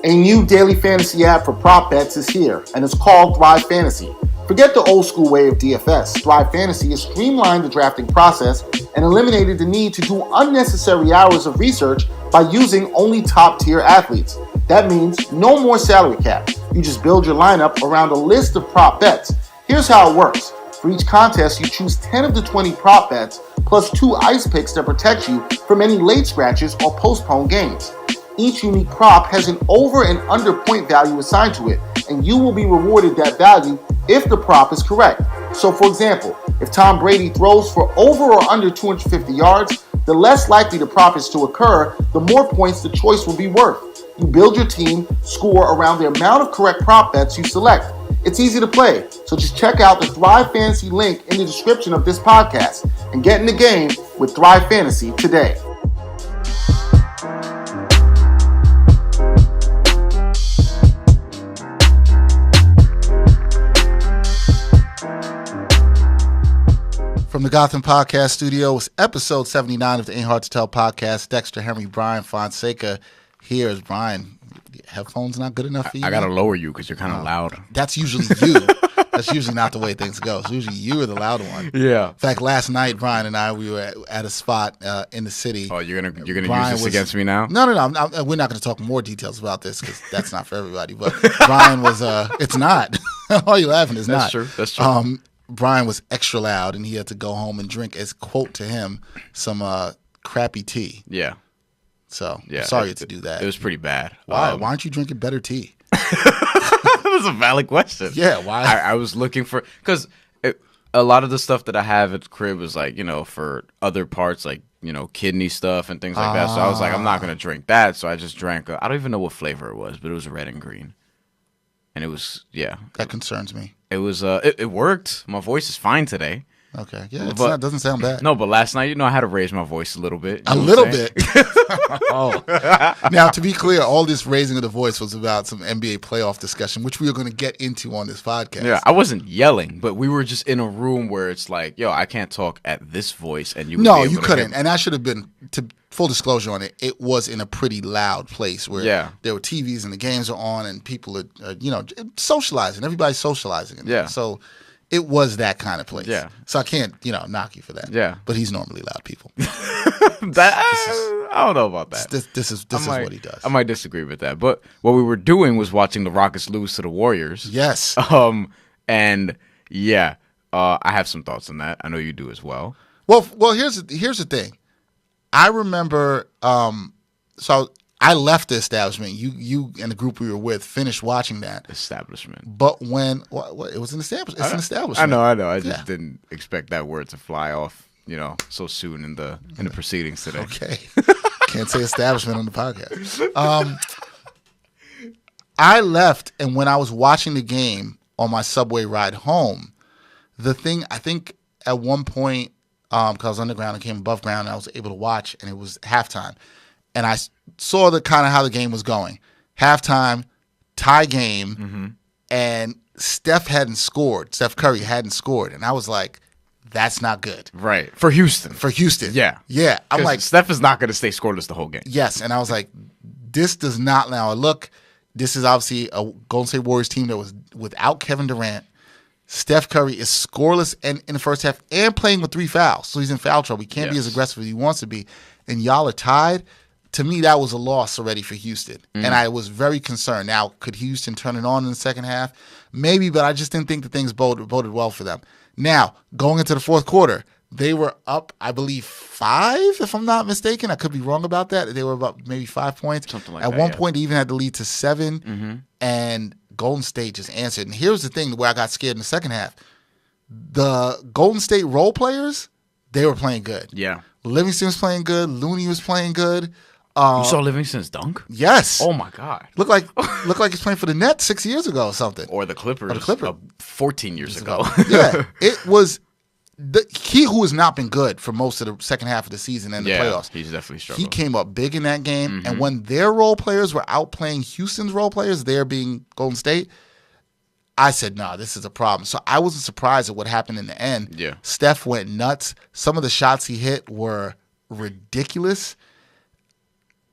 A new daily fantasy app for prop bets is here, and it's called Thrive Fantasy. Forget the old school way of DFS. Thrive Fantasy has streamlined the drafting process and eliminated the need to do unnecessary hours of research by using only top-tier athletes. That means no more salary cap. You just build your lineup around a list of prop bets. Here's how it works. For each contest, you choose 10 of the 20 prop bets plus 2 ice picks that protect you from any late scratches or postponed games. Each unique prop has an over and under point value assigned to it, and you will be rewarded that value if the prop is correct. So for example, if Tom Brady throws for over or under 250 yards, the less likely the prop is to occur, the more points the choice will be worth. You build your team, score around the amount of correct prop bets you select. It's easy to play, so just check out the Thrive Fantasy link in the description of this podcast and get in the game with Thrive Fantasy today. From the Gotham Podcast Studio, it's episode 79 of the Ain't Hard to Tell podcast. Dexter, Henry, Bryan, Fonseca. Here is Bryan. Headphones not good enough for you? I got to lower you because you're kind of loud. That's usually you. That's usually not the way things go. It's usually you are the loud one. Yeah. In fact, last night, Bryan and I, we were at a spot in the city. Oh, you're gonna use this against me now? No. We're not going to talk more details about this because that's not for everybody. But Bryan was, it's not. Why are you laughing? It's not. That's true. Bryan was extra loud, and he had to go home and drink, as quote to him, some crappy tea. Yeah. So, yeah, sorry to do that. It was pretty bad. Why? Why aren't you drinking better tea? That was a valid question. Yeah, why? I was looking for, because a lot of the stuff that I have at the crib was like, for other parts, like, kidney stuff and things like that. So I was like, I'm not going to drink that. So I just drank, I don't even know what flavor it was, but it was red and green. And it was, yeah. That concerns me. It was, it worked. My voice is fine today. Okay. Yeah, it doesn't sound bad. No, but last night, I had to raise my voice a little bit. A little bit? Oh. Now, to be clear, all this raising of the voice was about some NBA playoff discussion, which we are going to get into on this podcast. Yeah, I wasn't yelling, but we were just in a room where it's like, I can't talk at this voice. And you No, you couldn't. And I should have been, to full disclosure on it, it was in a pretty loud place where there were TVs and the games are on and people are, socializing. Everybody's socializing. So it was that kind of place. Yeah. So I can't, knock you for that. Yeah. But he's normally loud people. I don't know about that. This is what he does. I might disagree with that. But what we were doing was watching the Rockets lose to the Warriors. Yes. And yeah, I have some thoughts on that. I know you do as well. Well, here's the thing. I remember, so I left the establishment. You and the group we were with finished watching that. Establishment. But when what it was an establishment. It's an establishment. I know. I just didn't expect that word to fly off, so soon in the proceedings today. Okay. Can't say establishment on the podcast. I left, and when I was watching the game on my subway ride home, the thing I think at one point, because I was underground and came above ground, and I was able to watch, and it was halftime. And I saw the kind of how the game was going. Halftime, tie game, and Steph Curry hadn't scored. And I was like, that's not good. Right. For Houston. Yeah. Yeah. I'm like, Steph is not going to stay scoreless the whole game. Yes. And I was like, this does not now look. This is obviously a Golden State Warriors team that was without Kevin Durant. Steph Curry is scoreless in the first half and playing with 3 fouls. So he's in foul trouble. He can't be as aggressive as he wants to be. And y'all are tied. To me, that was a loss already for Houston. And I was very concerned. Now, could Houston turn it on in the second half? Maybe, but I just didn't think the things boded well for them. Now, going into the fourth quarter, they were up, I believe, 5, if I'm not mistaken. I could be wrong about that. They were about maybe 5 points. Something like that. At one point, they even had the lead to 7. And Golden State just answered. And here's the thing where I got scared in the second half. The Golden State role players, they were playing good. Yeah. Livingston was playing good. Looney was playing good. You saw Livingston's dunk? Yes. Oh my God. Looked like he's playing for the Nets 6 years ago or something. Or the Clippers. 14 years ago. Yeah. It was he who has not been good for most of the second half of the season and the playoffs. He's definitely struggled. He came up big in that game. And when their role players were outplaying Houston's role players, there being Golden State, I said, no, this is a problem. So I wasn't surprised at what happened in the end. Yeah. Steph went nuts. Some of the shots he hit were ridiculous.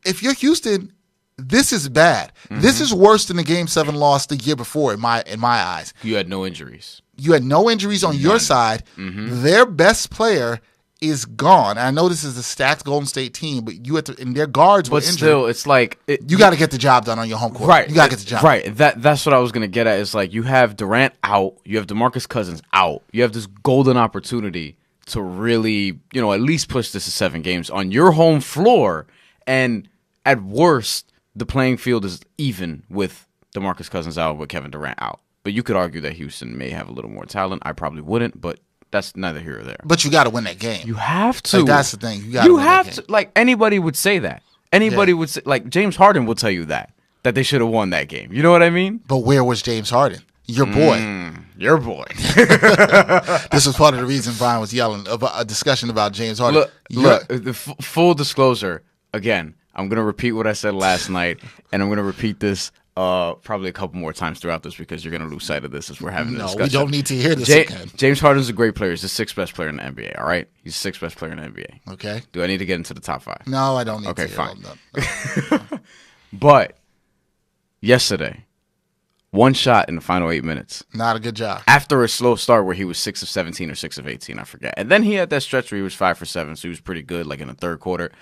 If you're Houston, this is bad. This is worse than the Game 7 loss the year before in my eyes. You had no injuries. You had no injuries on your side. Their best player is gone. I know this is a stacked Golden State team, but you had to, and their guards were injured. But still, it's like you got to get the job done on your home court. Right. You got to get the job right. That's what I was gonna get at. Is like you have Durant out, you have DeMarcus Cousins out, you have this golden opportunity to really, at least push this to 7 games on your home floor, and at worst, the playing field is even with DeMarcus Cousins out, with Kevin Durant out. But you could argue that Houston may have a little more talent. I probably wouldn't, but that's neither here or there. But you got to win that game. You have to. Like, that's the thing. You have to. Like, anybody would say that. Anybody would say, like, James Harden will tell you that they should have won that game. You know what I mean? But where was James Harden? Your boy. Your boy. This was part of the reason Bryan was yelling about a discussion about James Harden. Look, full disclosure, again, I'm going to repeat what I said last night, and I'm going to repeat this probably a couple more times throughout this because you're going to lose sight of this as we're having this discussion. No, we don't need to hear this again. James Harden's a great player. He's the 6th best player in the NBA, all right? He's the 6th best player in the NBA. Okay. Do I need to get into the top 5? No, I don't need to. Okay, fine. No. But yesterday, one shot in the final 8 minutes. Not a good job. After a slow start where he was 6 of 17 or 6 of 18, I forget. And then he had that stretch where he was 5 for 7, so he was pretty good, like in the third quarter.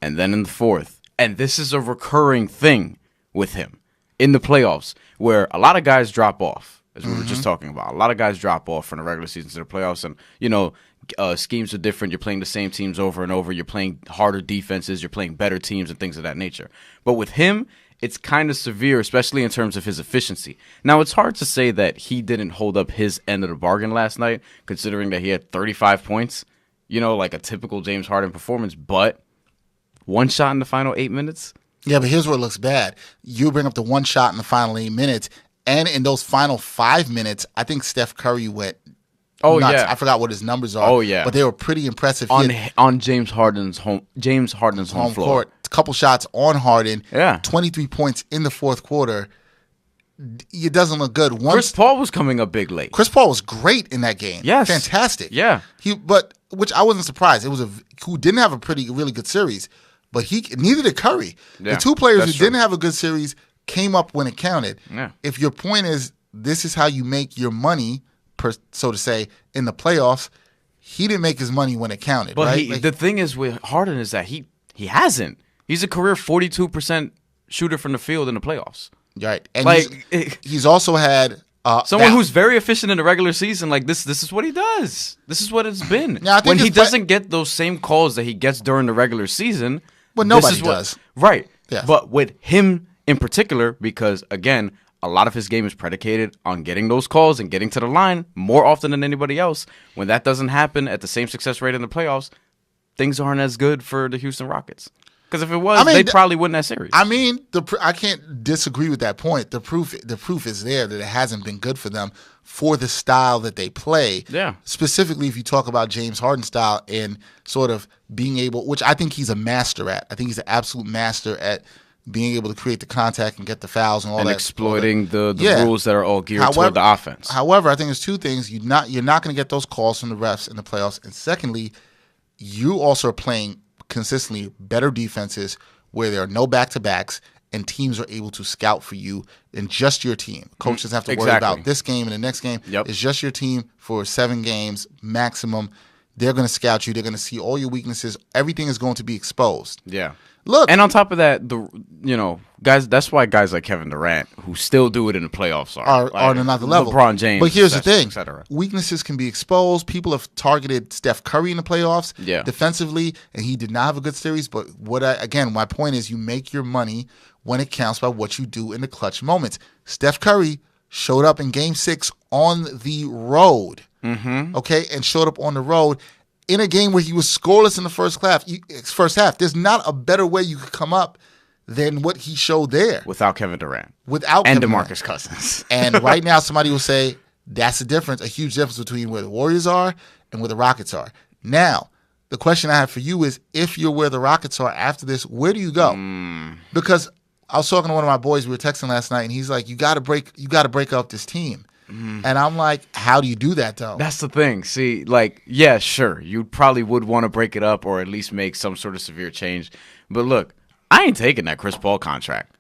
And then in the fourth, and this is a recurring thing with him in the playoffs, where a lot of guys drop off, as we were just talking about. A lot of guys drop off from the regular season to the playoffs, and schemes are different. You're playing the same teams over and over. You're playing harder defenses. You're playing better teams and things of that nature. But with him, it's kind of severe, especially in terms of his efficiency. Now, it's hard to say that he didn't hold up his end of the bargain last night, considering that he had 35 points, like a typical James Harden performance, but one shot in the final 8 minutes. Yeah, but here's where it looks bad. You bring up the one shot in the final 8 minutes, and in those final 5 minutes, I think Steph Curry went nuts. Yeah. I forgot what his numbers are. Oh, yeah. But they were pretty impressive. On James Harden's home floor. Court. A couple shots on Harden. Yeah. 23 points in the fourth quarter. It doesn't look good. Chris Paul was coming up big late. Chris Paul was great in that game. Yes. Fantastic. Yeah. Which I wasn't surprised. It was who didn't have a really good series. But neither did Curry. Yeah, the two players who true. didn't have a good series came up when it counted. Yeah. If your point is this is how you make your money, so to say, in the playoffs, he didn't make his money when it counted. But right? The thing is with Harden is that he hasn't. He's a career 42% shooter from the field in the playoffs. Right. And he's also had someone who's very efficient in the regular season. Like this is what he does. This is what it's been. Now, I think when he doesn't get those same calls that he gets during the regular season. Well, nobody does. Right. Yeah. But with him in particular, because, again, a lot of his game is predicated on getting those calls and getting to the line more often than anybody else. When that doesn't happen at the same success rate in the playoffs, things aren't as good for the Houston Rockets. Because if it was, they probably win that series. I mean, I can't disagree with that point. The proof is there that it hasn't been good for them for the style that they play. Yeah. Specifically, if you talk about James Harden's style and sort of being able, which I think he's a master at. I think he's an absolute master at being able to create the contact and get the fouls and all that. And exploiting the rules that are all geared toward the offense. However, I think there's two things. You're not going to get those calls from the refs in the playoffs. And secondly, you also are playing consistently better defenses where there are no back-to-backs and teams are able to scout for you and just your team. Coach doesn't have to worry about this game and the next game. Yep. It's just your team for 7 games maximum. They're going to scout you. They're going to see all your weaknesses. Everything is going to be exposed. Yeah. Look, and on top of that, guys. That's why guys like Kevin Durant, who still do it in the playoffs, are on another level. LeBron James, but here's the thing: etc. Weaknesses can be exposed. People have targeted Steph Curry in the playoffs, defensively, and he did not have a good series. But my point is, you make your money when it counts by what you do in the clutch moments. Steph Curry showed up in Game 6 on the road, okay, and showed up on the road. In a game where he was scoreless in the first half, there's not a better way you could come up than what he showed there. Without Kevin Durant. And DeMarcus Cousins. And right now, somebody will say that's a huge difference between where the Warriors are and where the Rockets are. Now, the question I have for you is, if you're where the Rockets are after this, where do you go? Because I was talking to one of my boys, we were texting last night, and he's like, you got to break up this team. And I'm like, how do you do that, though? That's the thing. See, yeah, sure. You probably would want to break it up or at least make some sort of severe change. But look, I ain't taking that Chris Paul contract.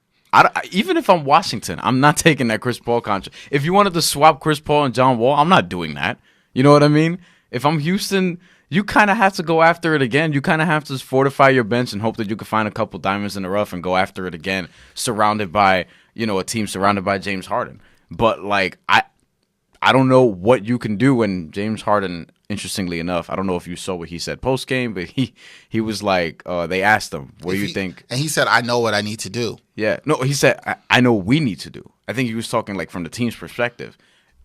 Even if I'm Washington, I'm not taking that Chris Paul contract. If you wanted to swap Chris Paul and John Wall, I'm not doing that. You know what I mean? If I'm Houston, you kind of have to go after it again. You kind of have to fortify your bench and hope that you can find a couple diamonds in the rough and go after it again, surrounded by, a team surrounded by James Harden. But, like, I don't know what you can do when James Harden, interestingly enough, I don't know if you saw what he said post-game, but he was like, they asked him, what do you think? And he said, I know what I need to do. Yeah. No, he said, I know what we need to do. I think he was talking, like, from the team's perspective.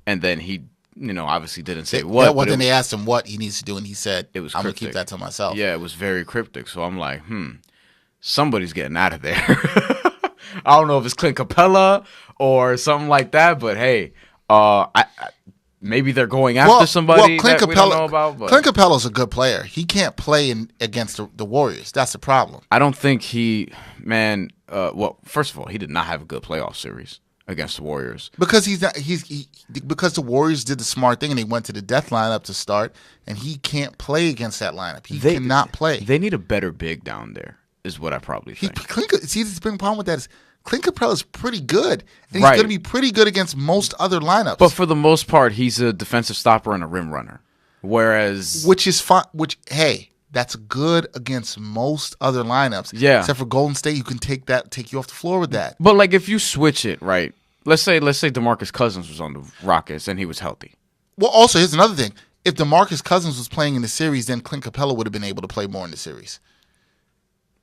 And then he, obviously didn't say what. Yeah, well, then they asked him what he needs to do, and he said, I'm going to keep that to myself. Yeah, it was very cryptic. So I'm like, somebody's getting out of there. I don't know if it's Clint Capella or something like that, but hey, maybe they're going after somebody that we don't know about. But Clint Capella's a good player. He can't play against the Warriors. That's the problem. I don't think first of all, he did not have a good playoff series against the Warriors because because the Warriors did the smart thing and they went to the death lineup to start, and he can't play against that lineup. He cannot play. They need a better big down there, is what I probably think. The big problem with that is Clint Capella's pretty good, and he's going to be pretty good against most other lineups. But for the most part, he's a defensive stopper and a rim runner, which is fine. That's good against most other lineups. Yeah. Except for Golden State, you can take you off the floor with that. But like if you switch it, right? Let's say DeMarcus Cousins was on the Rockets and he was healthy. Well, also here's another thing. If DeMarcus Cousins was playing in the series, then Clint Capella would have been able to play more in the series.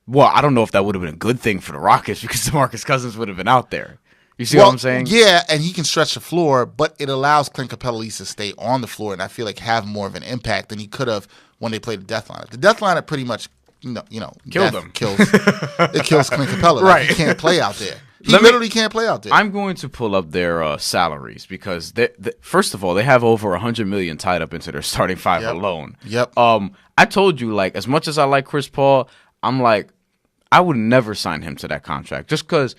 Well, I don't know if that would have been a good thing for the Rockets because DeMarcus Cousins would have been out there. You see what I'm saying? Yeah, and he can stretch the floor, but it allows Clint Capella at least to stay on the floor and I feel like have more of an impact than he could have when they played the death lineup. The death lineup pretty much, killed him. It kills Clint Capella. Right. He can't play out there. He literally can't play out there. I'm going to pull up their salaries because, first of all, they have over $100 million tied up into their starting five alone. Yep. I told you, like, as much as I like Chris Paul, I'm like, I would never sign him to that contract just because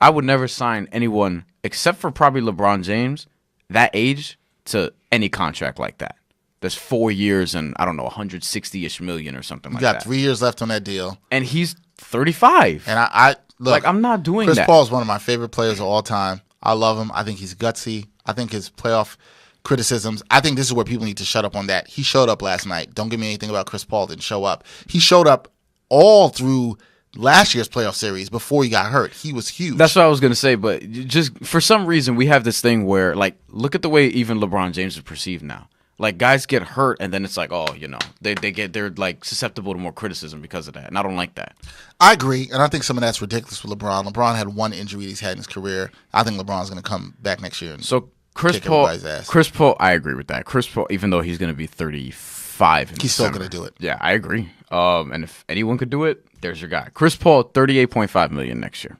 I would never sign anyone except for probably LeBron James that age to any contract like that. There's 4 years and, I don't know, 160-ish million or something like that. You got 3 years left on that deal. And he's 35. And I look, like, I'm not doing Chris that. Chris Paul is one of my favorite players of all time. I love him. I think he's gutsy. I think his playoff criticisms, I think this is where people need to shut up on that. He showed up last night. Don't give me anything about Chris Paul didn't show up. He showed up all through last year's playoff series before he got hurt. He was huge. That's what I was going to say, but just for some reason we have this thing where, like, look at the way even LeBron James is perceived now. Like, guys get hurt, and then it's like, oh, they're like susceptible to more criticism because of that, and I don't like that. I agree, and I think some of that's ridiculous with LeBron. LeBron had one injury he's had in his career. I think LeBron's going to come back next year and kick everybody's ass. Chris Paul, I agree with that. Chris Paul, even though he's going to be 35 in he's still going to do it. Yeah, I agree. And if anyone could do it, there's your guy. Chris Paul, $38.5 million next year.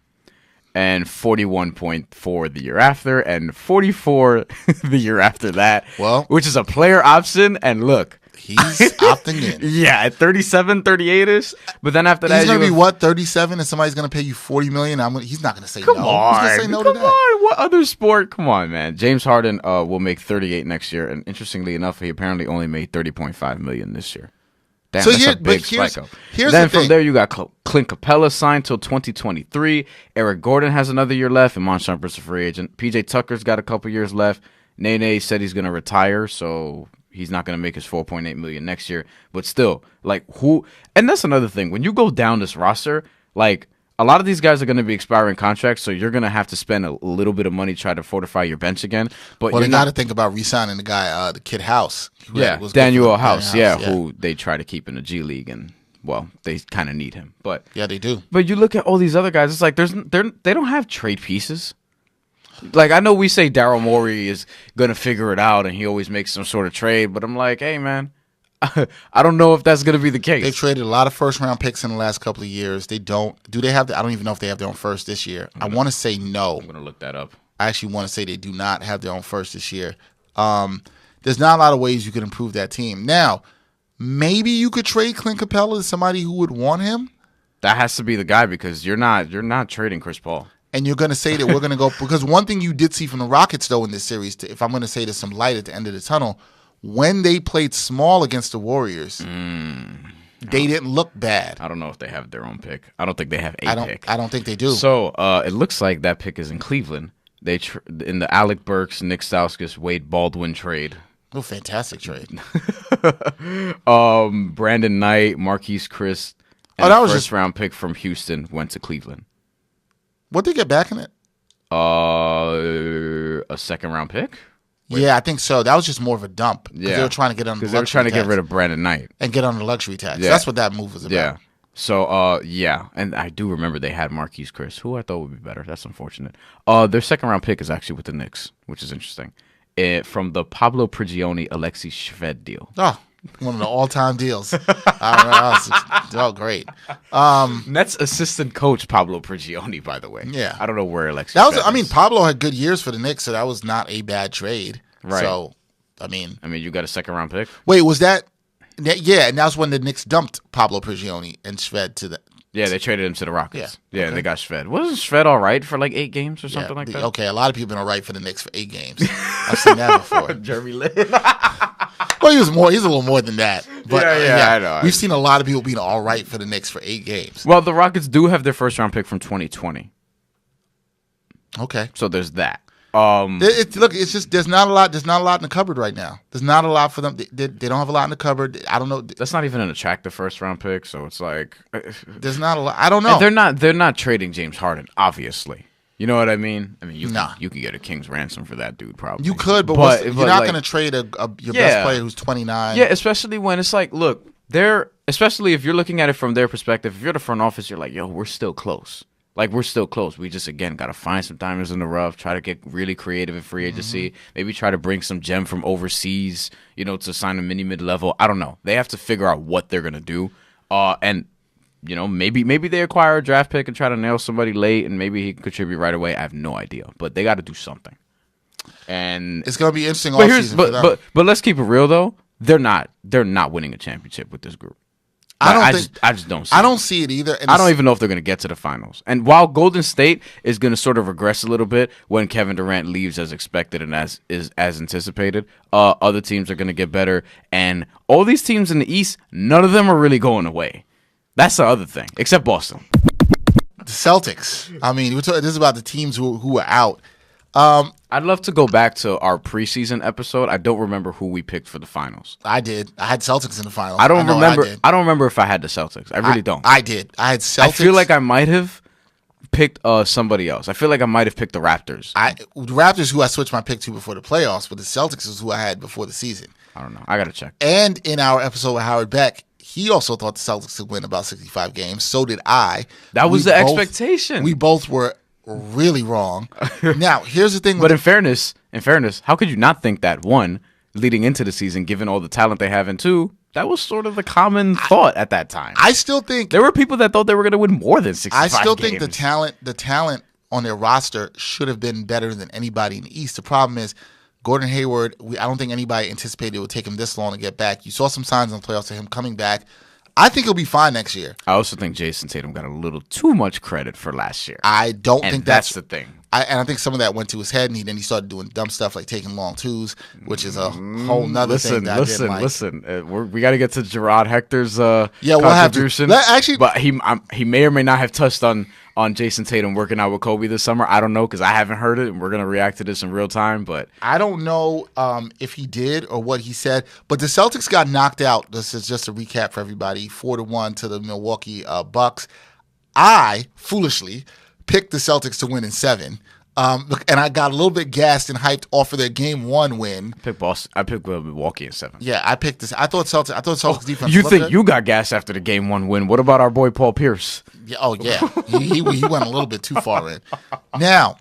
And 41.4 the year after, and 44 the year after that. Well, which is a player option. And look, he's opting in. Yeah, at 37, 38ish. But then after that, he's gonna be 37, and somebody's gonna pay you $40 million. He's not gonna say no. Come on, he's gonna say no to that. Come on, what other sport? Come on, man. James Harden will make 38 next year, and interestingly enough, he apparently only made 30.5 million this year. Damn, so that's a big spike up. Then from there, you got Clint Capella signed till 2023. Eric Gordon has another year left, and Iman Shumpert's a free agent. PJ Tucker's got a couple years left. Nene said he's going to retire, so he's not going to make his $4.8 million next year. But still, like, who? And that's another thing. When you go down this roster, like, a lot of these guys are going to be expiring contracts, so you're going to have to spend a little bit of money to try to fortify your bench again. But you got to think about re-signing the guy, the kid House. Daniel House, who they try to keep in the G League, and well, they kind of need him. But yeah, they do. But you look at all these other guys; it's like they don't have trade pieces. Like, I know we say Daryl Morey is going to figure it out, and he always makes some sort of trade. But I'm like, hey, man. I don't know if that's going to be the case. They've traded a lot of first-round picks in the last couple of years. They don't. Do they have? I don't even know if they have their own first this year. I want to say no. I'm going to look that up. I actually want to say they do not have their own first this year. There's not a lot of ways you could improve that team. Now, maybe you could trade Clint Capella to somebody who would want him. That has to be the guy because you're not trading Chris Paul. And you're going to say that we're going to go because one thing you did see from the Rockets though in this series, if I'm going to say there's some light at the end of the tunnel. When they played small against the Warriors, They didn't look bad. I don't know if they have their own pick. I don't think they have a pick. I don't think they do. So it looks like that pick is in Cleveland. They in the Alec Burks, Nick Stauskas, Wade Baldwin trade. Oh, fantastic trade. Brandon Knight, Marquise Chris, and that was first round pick from Houston went to Cleveland. What did they get back in it? A second round pick. Yeah, I think so. That was just more of a dump. Yeah, they were trying to get on. Because they were trying to get rid of Brandon Knight and get on the luxury tax. Yeah. That's what that move was about. Yeah. So, and I do remember they had Marquise Chris, who I thought would be better. That's unfortunate. Their second round pick is actually with the Knicks, which is interesting. From the Pablo Prigioni, Alexei Shved deal. Oh, one of the all-time deals. Oh, great. Nets assistant coach Pablo Prigioni, by the way. Yeah, I don't know where Alexei. That was. Shved I mean, is. Pablo had good years for the Knicks, so that was not a bad trade. Right. So, I mean, you got a second round pick. Wait, was that? Yeah, and that's when the Knicks dumped Pablo Prigioni and Shved to the. Yeah, they traded him to the Rockets. Yeah, and they got Shved. Wasn't Shved all right for like 8 games or something like that? Okay, a lot of people been all right for the Knicks for 8 games. I've seen that before. Jeremy Lin. Well, he was more. He's a little more than that. But I know. We've seen a lot of people being all right for the Knicks for 8 games. Well, the Rockets do have their first round pick from 2020. Okay. So there's that. Look, it's just there's not a lot. There's not a lot in the cupboard right now. There's not a lot for them. They don't have a lot in the cupboard. I don't know. That's not even an attractive first round pick. So it's like there's not a lot. I don't know. And they're not trading James Harden, obviously. You know what I mean? You can get a king's ransom for that dude, probably. You could, but you're not going to trade your best player who's 29. Yeah, especially when it's like, look, especially if you're looking at it from their perspective. If you're the front office, you're like, yo, we're still close. Like, we're still close. We just, again, got to find some diamonds in the rough, try to get really creative in free agency, maybe try to bring some gem from overseas, to sign a mid-level. I don't know. They have to figure out what they're going to do. And, maybe they acquire a draft pick and try to nail somebody late, and maybe he can contribute right away. I have no idea. But they got to do something. And it's going to be interesting all season for them. But let's keep it real, though. They're not winning a championship with this group. I just don't see it. I don't see it either. And I don't even know if they're going to get to the finals. And while Golden State is going to sort of regress a little bit when Kevin Durant leaves as expected and as anticipated, other teams are going to get better. And all these teams in the East, none of them are really going away. That's the other thing, except Boston. The Celtics. I mean, this is about the teams who are out. I'd love to go back to our preseason episode. I don't remember who we picked for the finals. I did. I had Celtics in the finals. I don't remember if I had the Celtics. I really don't. I did. I had Celtics. I feel like I might have picked somebody else. I feel like I might have picked the Raptors. The Raptors, who I switched my pick to before the playoffs, but the Celtics is who I had before the season. I don't know. I got to check. And in our episode with Howard Beck, he also thought the Celtics would win about 65 games. So did I. That was the expectation. We both were really wrong. Now, here's the thing. But in fairness, how could you not think that, one, leading into the season, given all the talent they have, and two, that was sort of the common thought at that time. I still think there were people that thought they were going to win more than 65 I still games. think the talent on their roster should have been better than anybody in the East. The problem is Gordon Hayward, I don't think anybody anticipated it would take him this long to get back. You saw some signs in the playoffs of him coming back. I think he'll be fine next year. I also think Jason Tatum got a little too much credit for last year. I don't think that's the thing. I think some of that went to his head, and then he started doing dumb stuff like taking long twos, which is a whole nother thing. Listen. We got to get to Gerard Hector's contribution. We'll have to. But he may or may not have touched on Jason Tatum working out with Kobe this summer. I don't know because I haven't heard it, and we're gonna react to this in real time. But I don't know if he did or what he said. But the Celtics got knocked out. This is just a recap for everybody: 4-1 to the Milwaukee Bucks. I foolishly picked the Celtics to win in 7. And I got a little bit gassed and hyped off of their Game 1 win. I picked Milwaukee in 7. Yeah, I picked this. I thought Celtics defense. You think you got gassed after the Game 1 win? What about our boy Paul Pierce? Yeah, he went a little bit too far in. Now,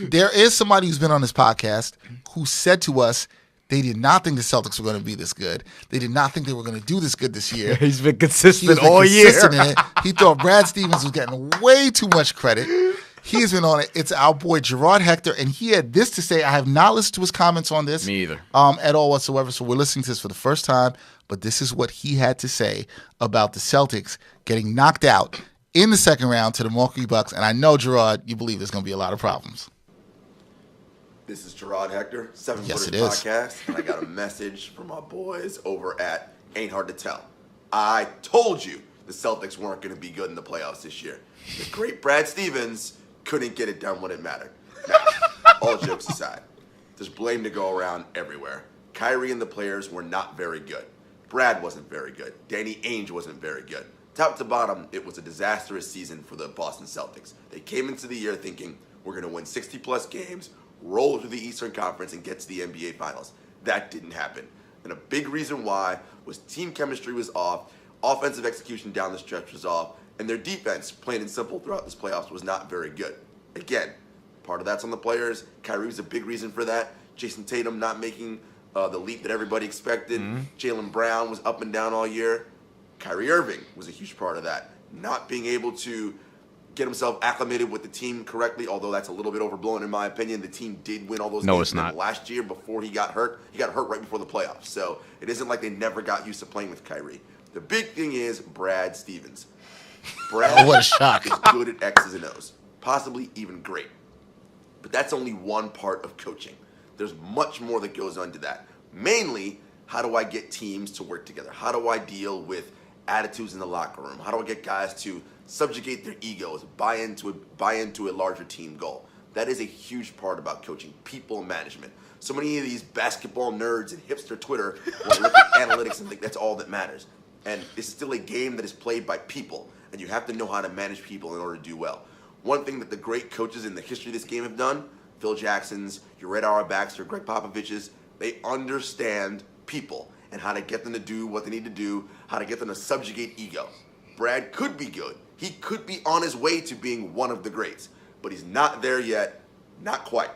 there is somebody who's been on this podcast who said to us they did not think the Celtics were going to be this good. They did not think they were going to do this good this year. He's been consistent all year. In it. He thought Brad Stevens was getting way too much credit. He's been on it. It's our boy Gerard Hector, and he had this to say. I have not listened to his comments on this. Me either. At all whatsoever. So we're listening to this for the first time, but this is what he had to say about the Celtics getting knocked out in the second round to the Milwaukee Bucks. And I know, Gerard, you believe there's going to be a lot of problems. This is Gerard Hector, 7 Yes, Footers it is. Podcast, and I got a message from my boys over at Ain't Hard to Tell. I told you the Celtics weren't going to be good in the playoffs this year. The great Brad Stevens couldn't get it done when it mattered. Now, all jokes aside, there's blame to go around everywhere. Kyrie and the players were not very good. Brad wasn't very good. Danny Ainge wasn't very good. Top to bottom, it was a disastrous season for the Boston Celtics. They came into the year thinking, we're going to win 60-plus games, roll through the Eastern Conference, and get to the NBA Finals. That didn't happen. And a big reason why was team chemistry was off, offensive execution down the stretch was off, and their defense, plain and simple, throughout this playoffs was not very good. Again, part of that's on the players. Kyrie was a big reason for that. Jason Tatum not making the leap that everybody expected. Jaylen Brown was up and down all year. Kyrie Irving was a huge part of that. Not being able to get himself acclimated with the team correctly, although that's a little bit overblown in my opinion. The team did win all those games last year before he got hurt. He got hurt right before the playoffs. So it isn't like they never got used to playing with Kyrie. The big thing is Brad Stevens. Brad what a shock. is good at X's and O's, possibly even great. But that's only one part of coaching. There's much more that goes into that. Mainly, how do I get teams to work together? How do I deal with attitudes in the locker room? How do I get guys to subjugate their egos, buy into a larger team goal? That is a huge part about coaching, people management. So many of these basketball nerds and hipster Twitter want to look at analytics and think that's all that matters. And it's still a game that is played by people, and you have to know how to manage people in order to do well. One thing that the great coaches in the history of this game have done, Phil Jackson's, your Red Auerbach's, Greg Popovich's, they understand people and how to get them to do what they need to do, how to get them to subjugate ego. Brad could be good. He could be on his way to being one of the greats, but he's not there yet, not quite.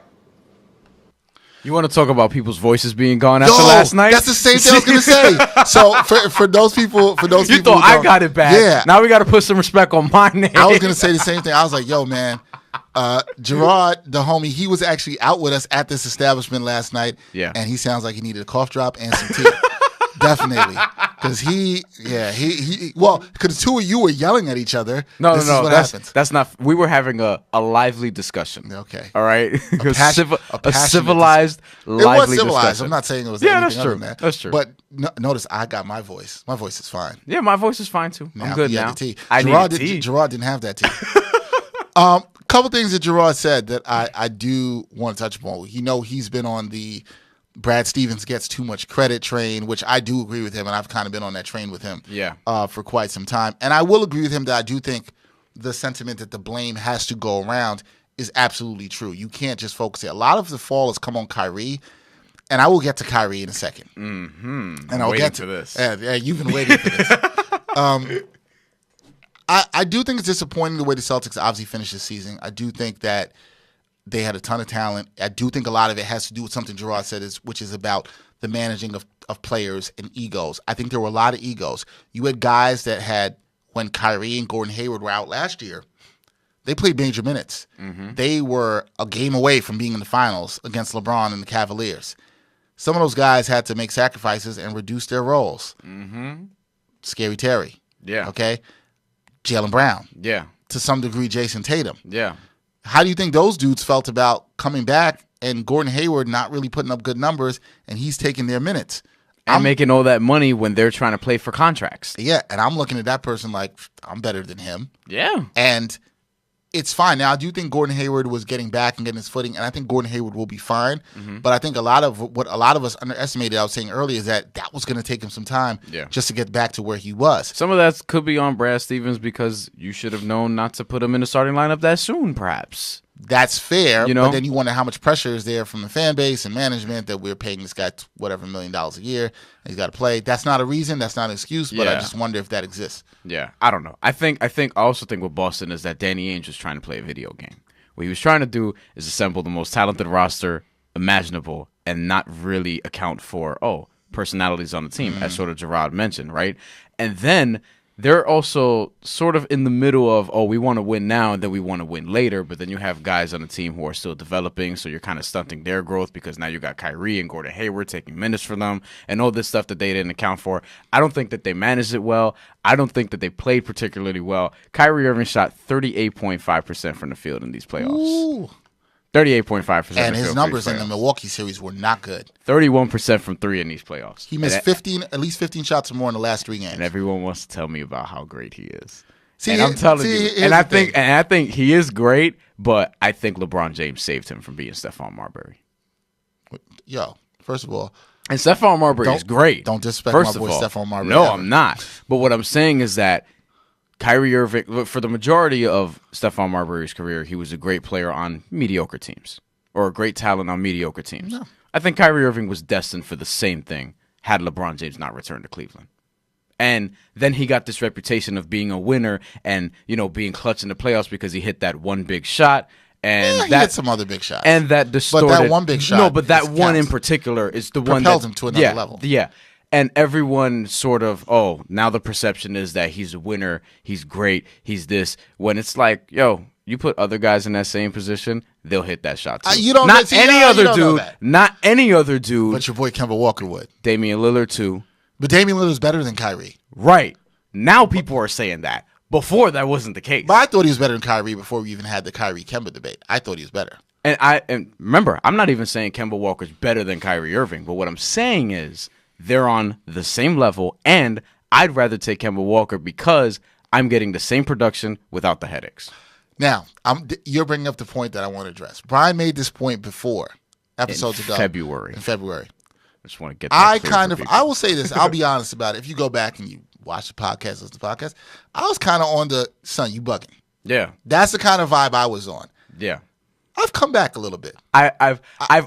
You want to talk about people's voices being gone after last night? That's the same thing I was going to say. So for those people, you thought I got it bad. Yeah. Now we got to put some respect on my name. I was going to say the same thing. I was like, yo, man, Gerard, the homie, he was actually out with us at this establishment last night. Yeah. And he sounds like he needed a cough drop and some tea. Definitely. Because because the two of you were yelling at each other. No, This is what happens. That's not. We were having a lively discussion. Okay. All right. A civilized, It lively was civilized. discussion. I'm not saying it was Yeah, anything that's other true. than that. That's true. But notice I got my voice. My voice is fine. Yeah, my voice is fine too. I'm good he had now. the tea. I Gerard, need tea. Gerard didn't have that tea. Couple things that Gerard said that I do want to touch upon. He's been on the Brad Stevens gets too much credit train, which I do agree with him, and I've kind of been on that train with him for quite some time. And I will agree with him that I do think the sentiment that the blame has to go around is absolutely true. You can't just focus it. A lot of the fall has come on Kyrie, and I will get to Kyrie in a second. Mm-hmm. And I'll get to this. Yeah, you've been waiting for this. I do think it's disappointing the way the Celtics obviously finished this season. I do think that they had a ton of talent. I do think a lot of it has to do with something Gerard said, which is about the managing of players and egos. I think there were a lot of egos. You had guys that had, when Kyrie and Gordon Hayward were out last year, they played major minutes. Mm-hmm. They were a game away from being in the finals against LeBron and the Cavaliers. Some of those guys had to make sacrifices and reduce their roles. Mm-hmm. Scary Terry. Yeah. Okay? Jaylen Brown. Yeah. To some degree, Jason Tatum. Yeah. How do you think those dudes felt about coming back and Gordon Hayward not really putting up good numbers and he's taking their minutes? And making all that money when they're trying to play for contracts. Yeah, and I'm looking at that person like, I'm better than him. Yeah. And it's fine. Now, I do think Gordon Hayward was getting back and getting his footing, and I think Gordon Hayward will be fine. Mm-hmm. But I think a lot of us underestimated, I was saying earlier, is that was going to take him some time just to get back to where he was. Some of that could be on Brad Stevens because you should have known not to put him in the starting lineup that soon, perhaps. That's fair, but then you wonder how much pressure is there from the fan base and management that we're paying this guy whatever $1 million a year and he's got to play. That's not a reason. That's not an excuse, but I just wonder if that exists. Yeah, I don't know. I also think with Boston is that Danny Ainge was trying to play a video game. What he was trying to do is assemble the most talented roster imaginable and not really account for, personalities on the team, as sort of Gerard mentioned, right? And then they're also sort of in the middle of, we want to win now and then we want to win later, but then you have guys on the team who are still developing, so you're kind of stunting their growth because now you got Kyrie and Gordon Hayward taking minutes for them and all this stuff that they didn't account for. I don't think that they managed it well. I don't think that they played particularly well. Kyrie Irving shot 38.5% from the field in these playoffs. Ooh. 38.5%. And his numbers in the Milwaukee series were not good. 31% from three in these playoffs. He missed at least 15 shots or more in the last 3 games. And everyone wants to tell me about how great he is. See, and I'm telling you, and I think he is great, but I think LeBron James saved him from being Stephon Marbury. Yo, first of all, and Stephon Marbury is great. Don't disrespect my boy Stephon Marbury. No, I'm not. But what I'm saying is that Kyrie Irving, for the majority of Stephon Marbury's career, he was a great player on mediocre teams or a great talent on mediocre teams. No. I think Kyrie Irving was destined for the same thing had LeBron James not returned to Cleveland. And then he got this reputation of being a winner and, being clutch in the playoffs because he hit that one big shot. And he hit some other big shots. And that distorted. But that one big shot. No, but that one in particular is the one that propelled him to another level. Yeah. And everyone sort of, now the perception is that he's a winner, he's great, he's this. When it's like, you put other guys in that same position, they'll hit that shot too. Not any other dude. But your boy Kemba Walker would. Damian Lillard too. But Damian Lillard's better than Kyrie. Right. Now people are saying that. Before that wasn't the case. But I thought he was better than Kyrie before we even had the Kyrie Kemba debate. I thought he was better. And remember, I'm not even saying Kemba Walker's better than Kyrie Irving, but what I'm saying is they're on the same level, and I'd rather take Kemba Walker because I'm getting the same production without the headaches. Now, you're bringing up the point that I want to address. Bryan made this point before episodes ago. In February. I just want to get that I will say this. I'll be honest about it. If you go back and you watch the podcast, listen to the podcast, I was kind of on the, son, you bugging. Yeah. That's the kind of vibe I was on. Yeah. I've come back a little bit. I've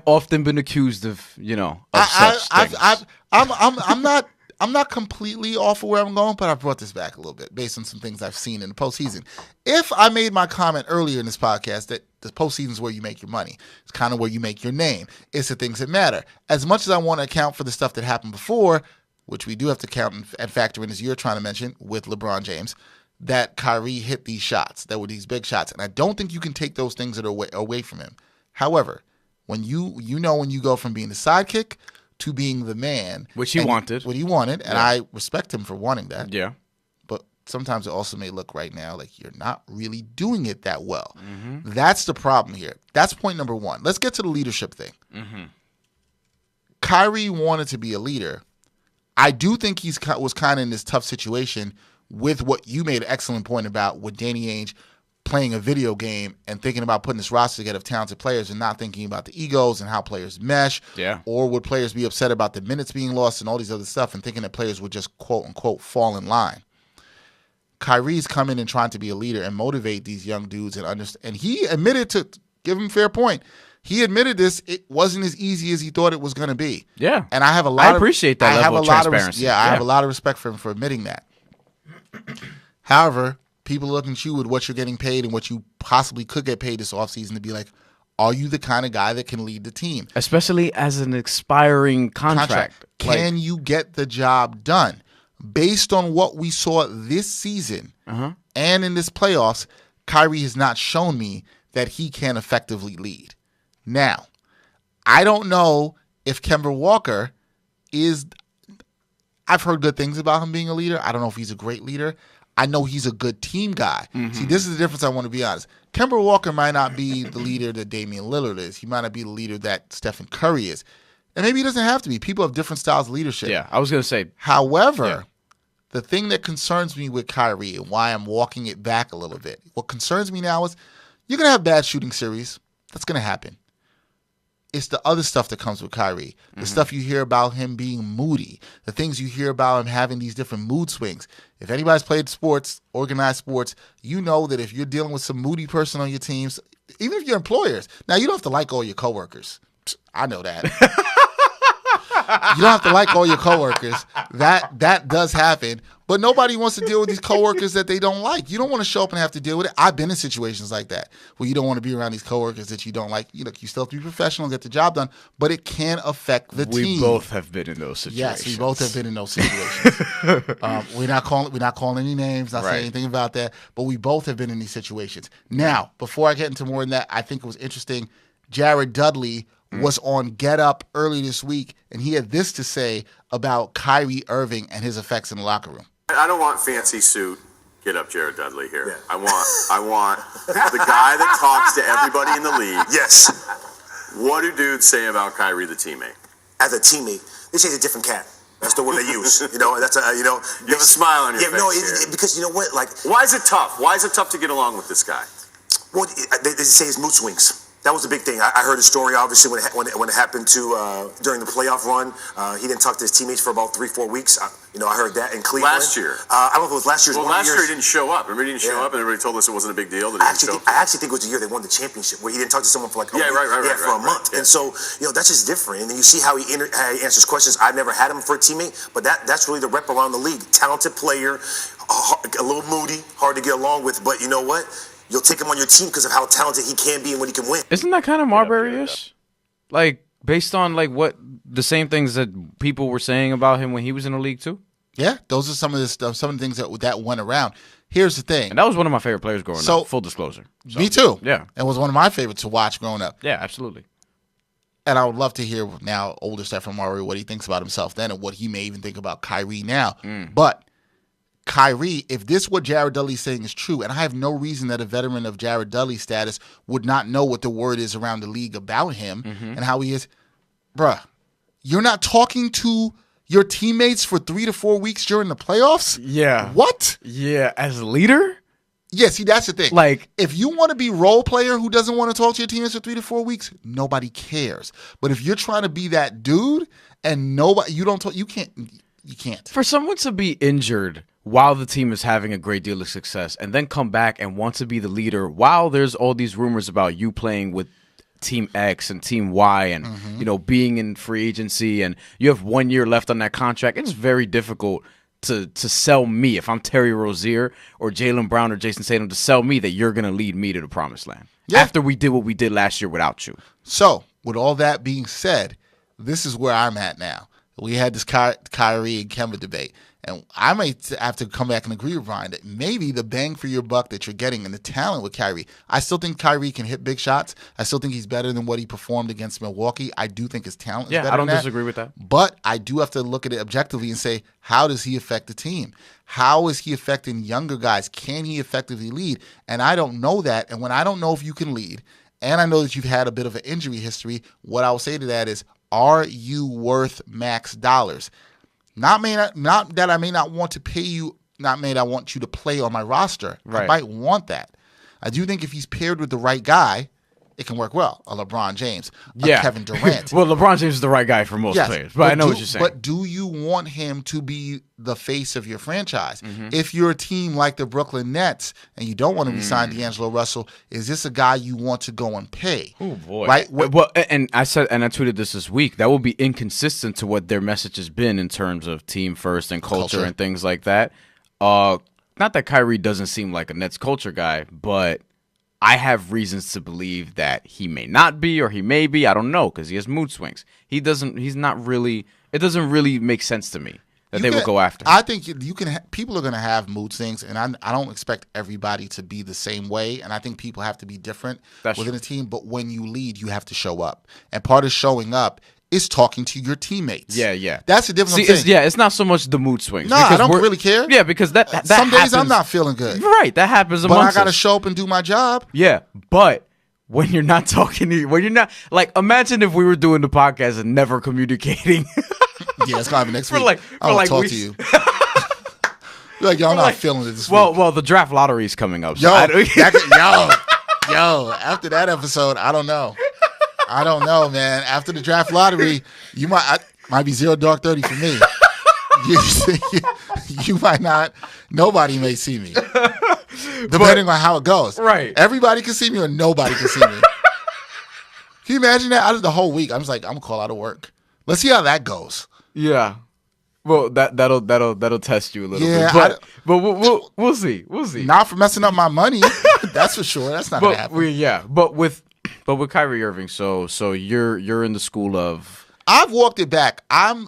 often been accused of, such things. I'm not completely off of where I'm going, but I brought this back a little bit based on some things I've seen in the postseason. If I made my comment earlier in this podcast that the postseason is where you make your money, it's kind of where you make your name. It's the things that matter. As much as I want to account for the stuff that happened before, which we do have to count and factor in, as you're trying to mention with LeBron James, that Kyrie hit these shots, that were these big shots. And I don't think you can take those things that are away from him. However, when you go from being the sidekick to being the man. Which he wanted. What he wanted, and I respect him for wanting that. Yeah. But sometimes it also may look right now like you're not really doing it that well. Mm-hmm. That's the problem here. That's point number one. Let's get to the leadership thing. Mm-hmm. Kyrie wanted to be a leader. I do think he was kind of in this tough situation with what you made an excellent point about with Danny Ainge playing a video game and thinking about putting this roster together of talented players and not thinking about the egos and how players mesh. Yeah. Or would players be upset about the minutes being lost and all these other stuff and thinking that players would just quote unquote fall in line. Kyrie's coming and trying to be a leader and motivate these young dudes and understand. And he admitted, to give him a fair point, he admitted this. It wasn't as easy as he thought it was going to be. Yeah. And I have a lot. I appreciate that level of transparency. I have a lot of respect for him for admitting that. However, people looking at you with what you're getting paid and what you possibly could get paid this offseason to be like, are you the kind of guy that can lead the team? Especially as an expiring contract. Can you get the job done? Based on what we saw this season and in this playoffs, Kyrie has not shown me that he can effectively lead. Now, I don't know if Kemba Walker is – I've heard good things about him being a leader. I don't know if he's a great leader. I know he's a good team guy. Mm-hmm. See, this is the difference. I want to be honest. Kemba Walker might not be the leader that Damian Lillard is. He might not be the leader that Stephen Curry is. And maybe he doesn't have to be. People have different styles of leadership. Yeah, I was going to say. However, the thing that concerns me with Kyrie and why I'm walking it back a little bit, what concerns me now is you're going to have bad shooting series. That's going to happen. It's the other stuff that comes with Kyrie. The stuff you hear about him being moody. The things you hear about him having these different mood swings. If anybody's played sports, organized sports, you know that if you're dealing with some moody person on your teams, even if you're employers, now you don't have to like all your coworkers. I know that. You don't have to like all your coworkers. That does happen. But nobody wants to deal with these coworkers that they don't like. You don't want to show up and have to deal with it. I've been in situations like that where you don't want to be around these coworkers that you don't like. You still have to be professional, get the job done, but it can affect the team. We both have been in those situations. Yes, we both have been in those situations. We're not calling any names, not saying anything about that, but we both have been in these situations. Now, before I get into more than that, I think it was interesting. Jared Dudley was on Get Up early this week, and he had this to say about Kyrie Irving and his effects in the locker room. I don't want fancy suit. get up Jared Dudley here. Yeah. I want the guy that talks to everybody in the league. Yes. What do dudes say about Kyrie, the teammate? As a teammate, they say he's a different cat. That's the word they use. That's You have a smile on your face. Because you know what? Like, why is it tough? Why is it tough to get along with this guy? well, they say his mood swings. That was the big thing. I heard a story, obviously, when it happened to during the playoff run. He didn't talk to his teammates for about 3-4 weeks. I heard that in Cleveland. Last year. I don't know if it was last year. Well, last year he didn't show up. Remember, he didn't show up, and everybody told us it wasn't a big deal. That he didn't show up. I actually think it was the year they won the championship, where he didn't talk to someone for like a week, for a month. Yeah. And so, that's just different. And then you see how he answers questions. I've never had him for a teammate, but that's really the rep around the league. Talented player, a little moody, hard to get along with, but you know what? You'll take him on your team because of how talented he can be and what he can win. Isn't that kind of Marbury-ish? Like, based on like what the same things that people were saying about him when he was in the league too? Yeah, those are some of the stuff, some of the things that went around. Here's the thing. And that was one of my favorite players growing up, full disclosure. So, me too. Yeah. It was one of my favorites to watch growing up. Yeah, absolutely. And I would love to hear now older Stephen Marbury what he thinks about himself then and what he may even think about Kyrie now. But Kyrie, if this what Jared Dudley's saying is true, and I have no reason that a veteran of Jared Dudley's status would not know what the word is around the league about him and how he is, bruh, you're not talking to your teammates for 3 to 4 weeks during the playoffs? Yeah. What? Yeah, as a leader? Yeah, see, that's the thing. Like, if you want to be role player who doesn't want to talk to your teammates for 3 to 4 weeks, nobody cares. But if you're trying to be that dude and nobody, you don't talk, you can't. For someone to be injured while the team is having a great deal of success and then come back and want to be the leader while there's all these rumors about you playing with Team X and Team Y and being in free agency and you have 1 year left on that contract, it's very difficult to sell me, if I'm Terry Rozier or Jaylen Brown or Jason Tatum, to sell me that you're going to lead me to the promised land after we did what we did last year without you. So, with all that being said, this is where I'm at now. We had this Kyrie and Kemba debate. And I might have to come back and agree with Bryan that maybe the bang for your buck that you're getting and the talent with Kyrie. I still think Kyrie can hit big shots. I still think he's better than what he performed against Milwaukee. I do think his talent is better I don't than that. disagree with that. But I do have to look at it objectively and say, how does he affect the team? How is he affecting younger guys? Can he effectively lead? And I don't know that. And when I don't know if you can lead, and I know that you've had a bit of an injury history, what I will say to that is, are you worth max dollars? Not that I may not want to pay you, not may I want you to play on my roster. Right. I might want that. I do think if he's paired with the right guy, it can work well. A LeBron James, a Kevin Durant. Well, LeBron James is the right guy for most players, but I know what you're saying. But do you want him to be the face of your franchise? If you're a team like the Brooklyn Nets and you don't want to re-sign D'Angelo Russell, is this a guy you want to go and pay? Oh boy! Right. Well, and I tweeted this week. That will be inconsistent to what their message has been in terms of team first and culture and things like that. Not that Kyrie doesn't seem like a Nets culture guy, but I have reasons to believe that he may not be or he may be. I don't know because he has mood swings. He's not really. It doesn't really make sense to me that they would go after him. I think you can. People are going to have mood swings, and I don't expect everybody to be the same way. And I think people have to be different within a team. But when you lead, you have to show up, and part of showing up is talking to your teammates. Yeah. That's the difference. It's not so much the mood swings. No, I don't really care. Yeah, because that some days happens. I'm not feeling good. Right, that happens But amongst I got to us. show up and do my job. Yeah, but when you're not talking to when you're not like, imagine if we were doing the podcast and never communicating. Yeah, it's gonna be next week. I'll talk to you. You're like, yo, I'm not feeling it this week. Well, the draft lottery is coming up. So Yo, after that episode, I don't know. I don't know, man. After the draft lottery, you might be 0 dark 30 for me. You might not. Nobody may see me, depending on how it goes. Right. Everybody can see me, or nobody can see me. Can you imagine that? Out of the whole week, I'm just like, I'm gonna call out of work. Let's see how that goes. Yeah. Well, that'll test you a little bit. But we'll see. We'll see. Not for messing up my money. That's for sure. That's not gonna happen. But with Kyrie Irving, so you're in the school of. I've walked it back. I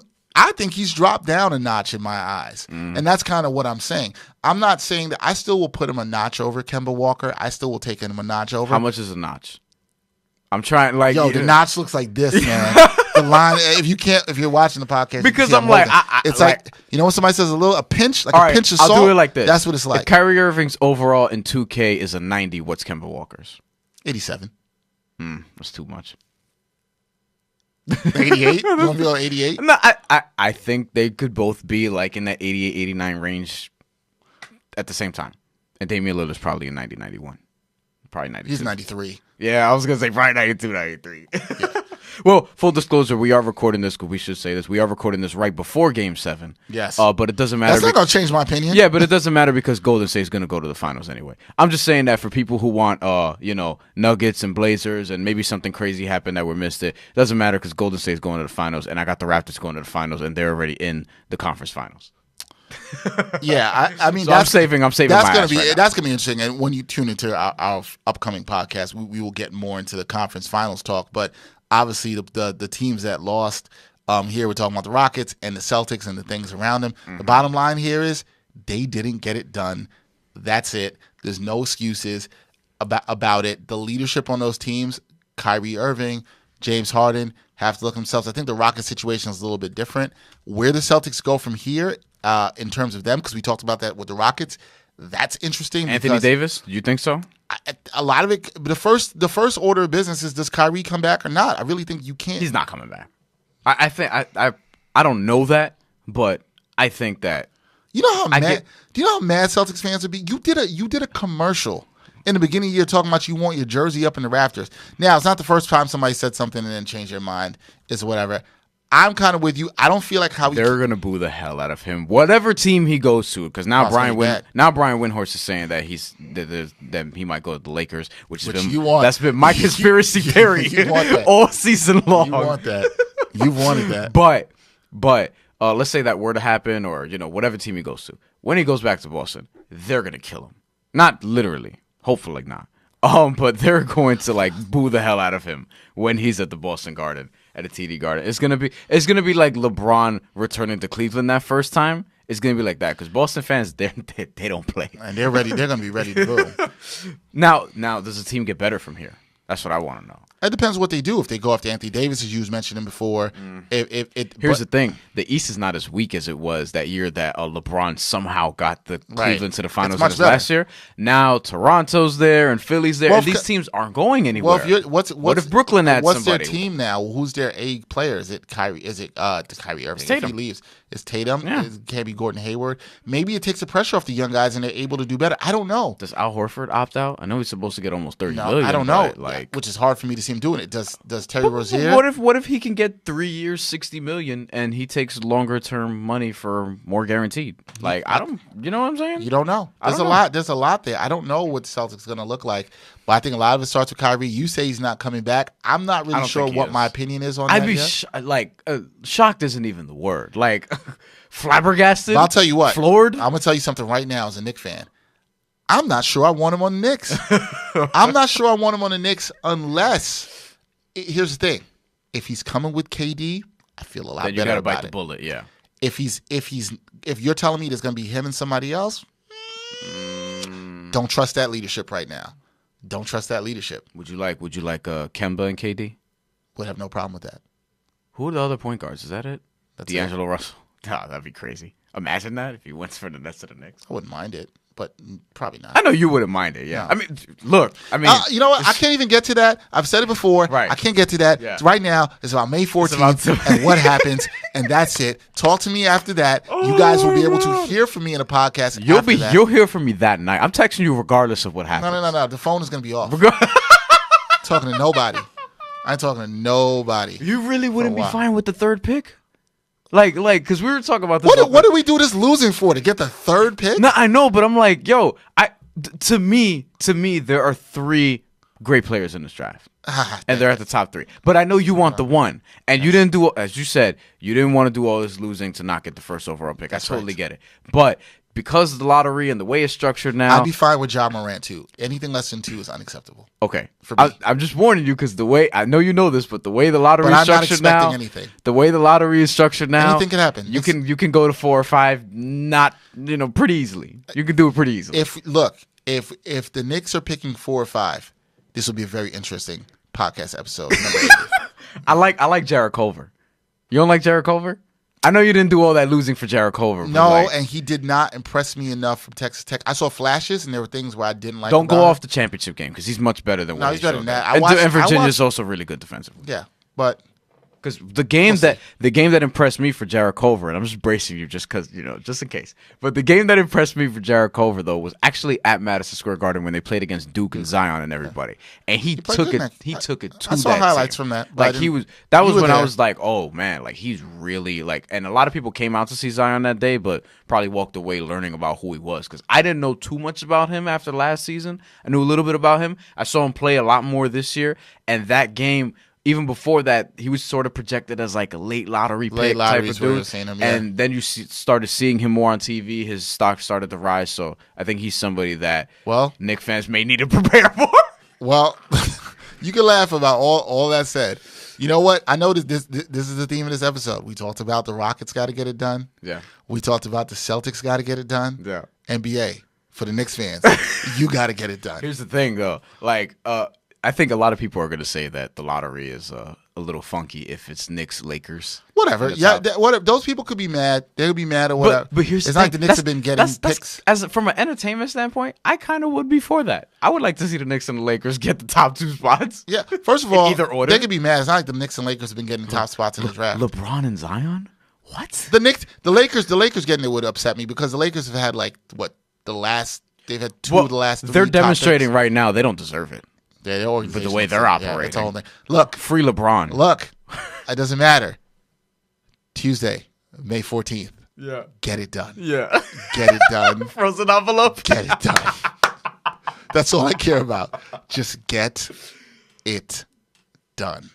think he's dropped down a notch in my eyes. And that's kind of what I'm saying. I'm not saying that I still will put him a notch over Kemba Walker. I still will take him a notch over. How much is a notch? I'm trying the notch looks like this, man. The line, if you're watching the podcast, Because you I'm like, it's like, you know when somebody says a pinch, like all a right, pinch of salt. I'll do it like this. That's what it's like. If Kyrie Irving's overall in 2K is a 90, what's Kemba Walker's? 87. That's too much. 88? You want to be on 88? No, I think they could both be like in that 88, 89 range at the same time. And Damian Lillard's probably in 90, 91. Probably 92. He's 93. Yeah, I was going to say probably 92, 93. Yeah. Well, full disclosure, we are recording this, we should say this. We are recording this right before Game 7. Yes. But it doesn't matter. That's not going to change my opinion. Yeah, but it doesn't matter because Golden State's going to go to the finals anyway. I'm just saying that for people who want, Nuggets and Blazers and maybe something crazy happened that we missed it doesn't matter because Golden State's going to the finals and I got the Raptors going to the finals and they're already in the conference finals. Yeah, I mean, so I'm saving. That's gonna be interesting. And when you tune into our upcoming podcast, we will get more into the conference finals talk. But obviously, the teams that lost here, we're talking about the Rockets and the Celtics and the things around them. Mm-hmm. The bottom line here is they didn't get it done. That's it. There's no excuses about it. The leadership on those teams, Kyrie Irving, James Harden, have to look themselves. I think the Rockets situation is a little bit different. Where the Celtics go from here. In terms of them, because we talked about that with the Rockets, that's interesting. Anthony Davis, do you think so? A lot of it. The first order of business is, does Kyrie come back or not? I really think you can't. He's not coming back. I think I don't know that, but I think that. Do you know how mad Celtics fans would be? You did a commercial in the beginning of the year talking about you want your jersey up in the rafters. Now it's not the first time somebody said something and then changed their mind. It's whatever. I'm kind of with you. I don't feel like they're gonna boo the hell out of him, whatever team he goes to. Because now Brian Windhorst is saying that that he might go to the Lakers, which that's been my conspiracy theory all season long. You want that? You wanted that. But let's say that were to happen, or whatever team he goes to, when he goes back to Boston, they're gonna kill him. Not literally, hopefully not. But they're going to boo the hell out of him when he's at the Boston Garden. At a TD Garden, it's gonna be like LeBron returning to Cleveland that first time. It's gonna be like that because Boston fans they don't play and they're ready. They're gonna be ready to go. Now, does the team get better from here? That's what I want to know. It depends what they do. If they go after Anthony Davis, as you was mentioning before, Here's the thing: the East is not as weak as it was that year that LeBron somehow got the Cleveland to the finals last year. Now Toronto's there and Philly's there, and these teams aren't going anywhere. Well, what if Brooklyn had what's somebody? What's their team now? Who's their A player? Is it Kyrie? Is it Kyrie Irving? Tatum. If he leaves, it's Tatum. Yeah. It can't be Gordon Hayward. Maybe it takes the pressure off the young guys and they're able to do better. I don't know. Does Al Horford opt out? I know he's supposed to get almost $30 million. I don't know. Which is hard for me to see him doing it. Does Terry Rozier? What if he can get 3 years, $60 million, and he takes longer term money for more guaranteed? I don't. You know what I'm saying? You don't know. There's a lot there. I don't know what the Celtics going to look like, but I think a lot of it starts with Kyrie. You say he's not coming back. I'm not really sure what my opinion is on that. I'd be shocked isn't even the word. Flabbergasted. But I'll tell you what. Floored. I'm gonna tell you something right now as a Knicks fan. I'm not sure I want him on the Knicks. I'm not sure I want him on the Knicks unless. Here's the thing: if he's coming with KD, I feel a lot better about it. Then you gotta bite the bullet, yeah. If you're telling me there's gonna be him and somebody else, don't trust that leadership right now. Don't trust that leadership. Would you like Kemba and KD? Would have no problem with that. Who are the other point guards? Is that it? That's D'Angelo Russell. Oh, that'd be crazy. Imagine that if he went for the Nets to the Knicks. I wouldn't mind it, but probably not. I know you wouldn't mind it. Yeah. No. You know what? I can't even get to that. I've said it before. Right. I can't get to that. Yeah. Right now, it's about May 14th and what happens, and that's it. Talk to me after that. You guys will be able to hear from me in a podcast. You'll hear from me that night. I'm texting you regardless of what happens. No. The phone is going to be off. Talking to nobody. I ain't talking to nobody. You really wouldn't be fine with the third pick? Because we were talking about this. What did we do this losing for? To get the third pick? No, I know, but I'm like, to me, there are 3 great players in this draft. And they're at the top 3. But I know you want the one. And you didn't do, as you said, you didn't want to do all this losing to not get the first overall pick. That's I totally get it. But because of the lottery and the way it's structured now. I'd be fine with Ja Morant, too. Anything less than 2 is unacceptable. Okay. For me. I'm just warning you because the way, I know you know this, but the way the lottery is structured now. Anything. The way the lottery is structured now. Anything can happen. You can go to 4 or 5, not, pretty easily. You can do it pretty easily. If the Knicks are picking 4 or 5, this will be a very interesting podcast episode. Number 8. I like Jared Culver. You don't like Jared Culver? I know you didn't do all that losing for Jared Culver. No, and he did not impress me enough from Texas Tech. I saw flashes, and there were things where I didn't like. Don't go about off him. the championship game because he's much better than. No, he's better than that. And Virginia's also really good defensively. Yeah, but because the game that impressed me for Jared Culver, and I'm just bracing you just because just in case. But the game that impressed me for Jared Culver though was actually at Madison Square Garden when they played against Duke and Zion and everybody, and he took it. He took it to that. I saw highlights team. from that. Like that was when I was like, oh man, like he's really like. And a lot of people came out to see Zion that day, but probably walked away learning about who he was because I didn't know too much about him after last season. I knew a little bit about him. I saw him play a lot more this year, and that game. Even before that, he was sort of projected as like a late lottery pick type of dude. And then you started seeing him more on TV. His stock started to rise. So I think he's somebody that Knick fans may need to prepare for. Well, you can laugh about all that said. You know what? I know this is the theme of this episode. We talked about the Rockets got to get it done. Yeah. We talked about the Celtics got to get it done. Yeah. NBA, for the Knicks fans, you got to get it done. Here's the thing, though. Like, I think a lot of people are going to say that the lottery is a little funky if it's Knicks Lakers. Whatever. Yeah, those people could be mad. They could be mad or whatever. But here's it's the like thing. The Knicks have been getting picks. From an entertainment standpoint, I kind of would be for that. I would like to see the Knicks and the Lakers get the top two spots. Yeah. First of all, either order. They could be mad. It's not like the Knicks and Lakers have been getting top spots in the draft. LeBron and Zion? What? The Lakers getting it would upset me because the Lakers have had they've had two of the last 3 They're top demonstrating picks. right now they don't deserve it. Yeah, But the way they're operating. It's a whole thing. Look, free LeBron. Look, it doesn't matter. Tuesday, May 14th. Yeah. Get it done. Yeah. Get it done. Frozen envelope. Get it done. That's all I care about. Just get it done.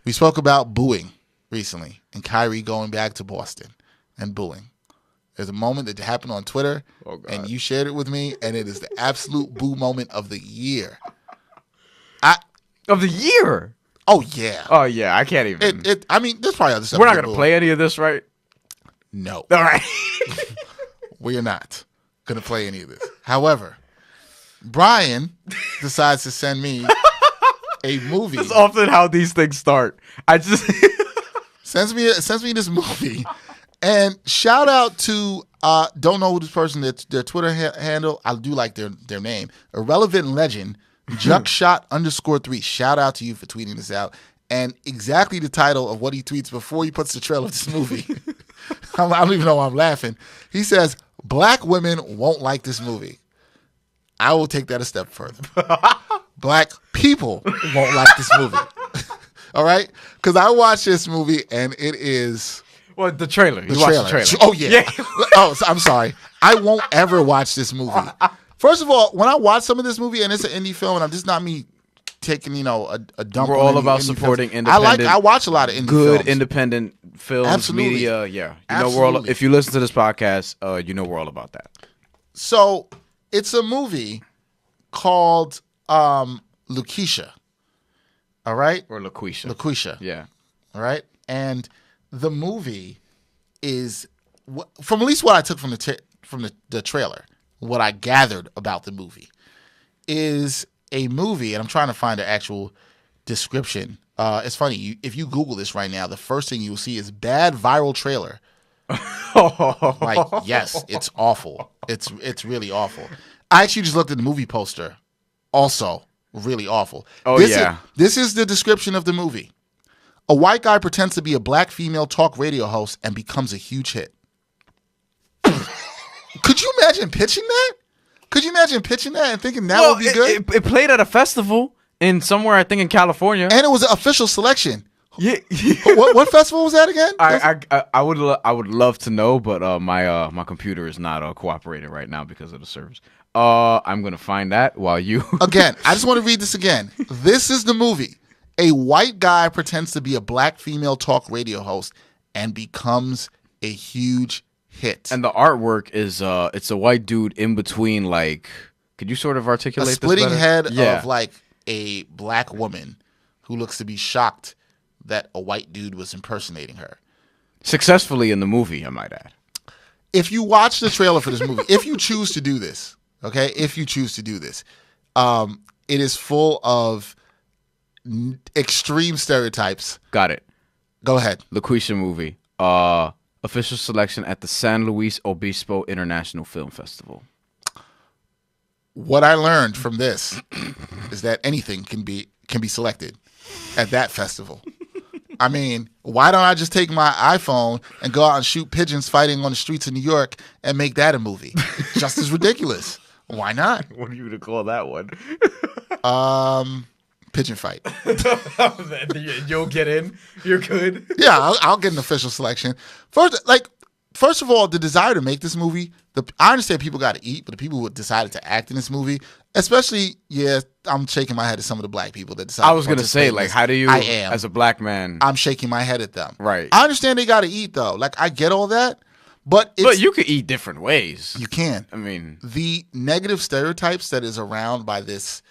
We spoke about booing recently and Kyrie going back to Boston and booing. There's a moment that happened on Twitter, and you shared it with me, and it is the absolute boo moment of the year. Of the year? Oh, yeah. Oh, yeah. I can't even. I mean, there's probably other stuff. We're not going to play any of this, right? No. All right. We are not going to play any of this. However, Bryan decides to send me a movie. That's often how these things start. I just sends me this movie, and shout out to don't know who this person their Twitter handle. I do like their name. Irrelevant Legend Juckshot_3. Shout out to you for tweeting this out. And exactly the title of what he tweets before he puts the trailer of this movie. I don't even know why I'm laughing. He says, "Black women won't like this movie." I will take that a step further. Black people won't like this movie. All right? Because I watched this movie and it is... Well, the trailer. You watched the trailer. Oh, yeah. Oh, I'm sorry. I won't ever watch this movie. First of all, when I watch some of this movie and it's an indie film and I'm just not me taking, a dump. We're on all about supporting independent. I watch a lot of indie good films. Independent films, Absolutely. media. Yeah. Absolutely. If you listen to this podcast, we're all about that. So it's a movie called Loquesha. All right? Or Loquesha. Loquesha. Yeah. All right? And the movie is, from at least what I took from the trailer, what I gathered about the movie, is a movie, and I'm trying to find the actual description. It's funny. If you Google this right now, the first thing you will see is bad viral trailer. Like, yes, it's awful. It's really awful. I actually just looked at the movie poster. Also, really awful. This is the description of the movie. A white guy pretends to be a black female talk radio host and becomes a huge hit. Could you imagine pitching that? Could you imagine pitching that and thinking that would be good? It played at a festival in somewhere, I think, in California. And it was an official selection. Yeah. What festival was that again? I would love to know, but my computer is not cooperating right now because of the service. I'm gonna find that while you Again, I just want to read this again. This is the movie. A white guy pretends to be a black female talk radio host and becomes a huge hit. And the artwork is it's a white dude in between, like, could you sort of articulate a splitting this head better? of like a black woman who looks to be shocked that a white dude was impersonating her. Successfully in the movie, I might add. If you watch the trailer for this movie, if you choose to do this, okay, it is full of extreme stereotypes. Got it. Go ahead. Loquesha movie. Official selection at the San Luis Obispo International Film Festival. What I learned from this is that anything can be selected at that festival. I mean, why don't I just take my iPhone and go out and shoot pigeons fighting on the streets of New York and make that a movie? It's just as ridiculous. Why not? What are you gonna call that one? Pigeon fight. You'll get in. You're good. Yeah, I'll get an official selection. First of all, the desire to make this movie, I understand people got to eat, but the people who decided to act in this movie, especially, I'm shaking my head at some of the black people that decided. I was going to say, like, how do you, as a black man? I'm shaking my head at them. Right. I understand they got to eat, though. Like, I get all that, but you could eat different ways. You can. I mean. The negative stereotypes that is around by this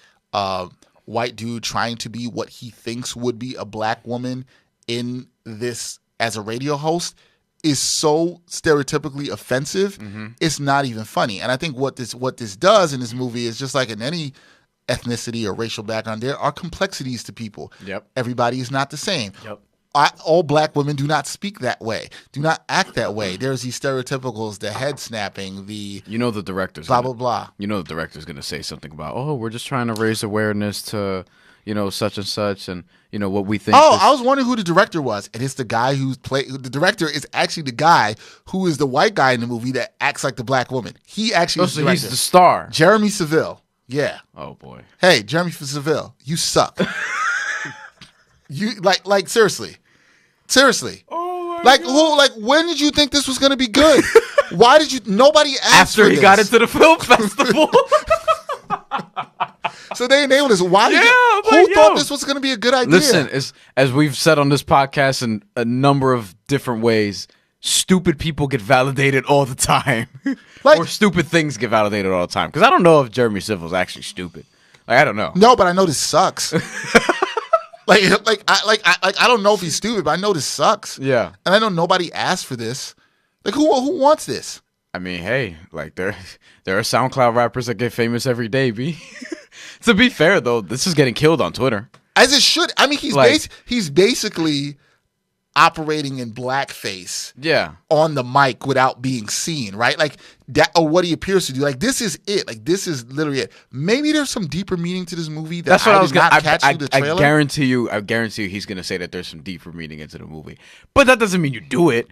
white dude trying to be what he thinks would be a black woman in this as a radio host is so stereotypically offensive, it's not even funny. And I think what this does in this movie is just like in any ethnicity or racial background, there are complexities to people. Yep. Everybody is not the same. Yep. All black women do not speak that way, do not act that way. There's these stereotypicals, the head snapping, the the director's blah, blah, blah. The director's going to say something about, we're just trying to raise awareness to, such and such, and, what we think. I was wondering who the director was. And it's the guy the director is actually the guy who is the white guy in the movie that acts like the black woman. He actually is the director. He's the star. Jeremy Seville. Yeah. Oh, boy. Hey, Jeremy Seville, you suck. You like seriously. Seriously. Oh my God. When did you think this was going to be good? Why did you nobody asked after for he this? got into the film festival? So they enabled this. Why did who thought this was going to be a good idea? Listen, as we've said on this podcast in a number of different ways, stupid people get validated all the time. Or stupid things get validated all the time. Because I don't know if Jeremy Civil's actually stupid. I don't know. No, but I know this sucks. I don't know if he's stupid, but I know this sucks. Yeah. And I know nobody asked for this. Who wants this? I mean, hey, there are SoundCloud rappers that get famous every day, B. To be fair, though, this is getting killed on Twitter. As it should. I mean, he's basically operating in blackface on the mic without being seen, right? Like that, or what he appears to do. Like, this is it. Like, this is literally it. Maybe there's some deeper meaning to this movie that I was not catch through the trailer. I guarantee you he's going to say that there's some deeper meaning into the movie. But that doesn't mean you do it.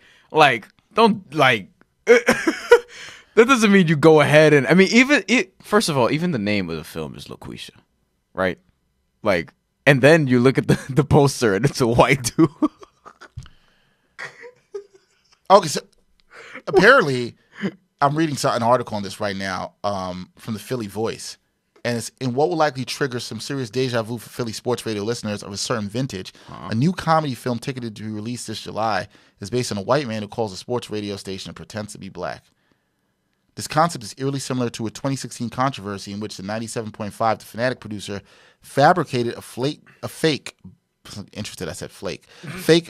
That doesn't mean you go ahead and, I mean, first of all, even the name of the film is Loquesha, right? And then you look at the poster and it's a white dude. Okay, so apparently, I'm reading an article on this right now from the Philly Voice, and it's in what will likely trigger some serious deja vu for Philly sports radio listeners of a certain vintage. A new comedy film ticketed to be released this July is based on a white man who calls a sports radio station and pretends to be black. This concept is eerily similar to a 2016 controversy in which the 97.5 The Fanatic producer fabricated a fake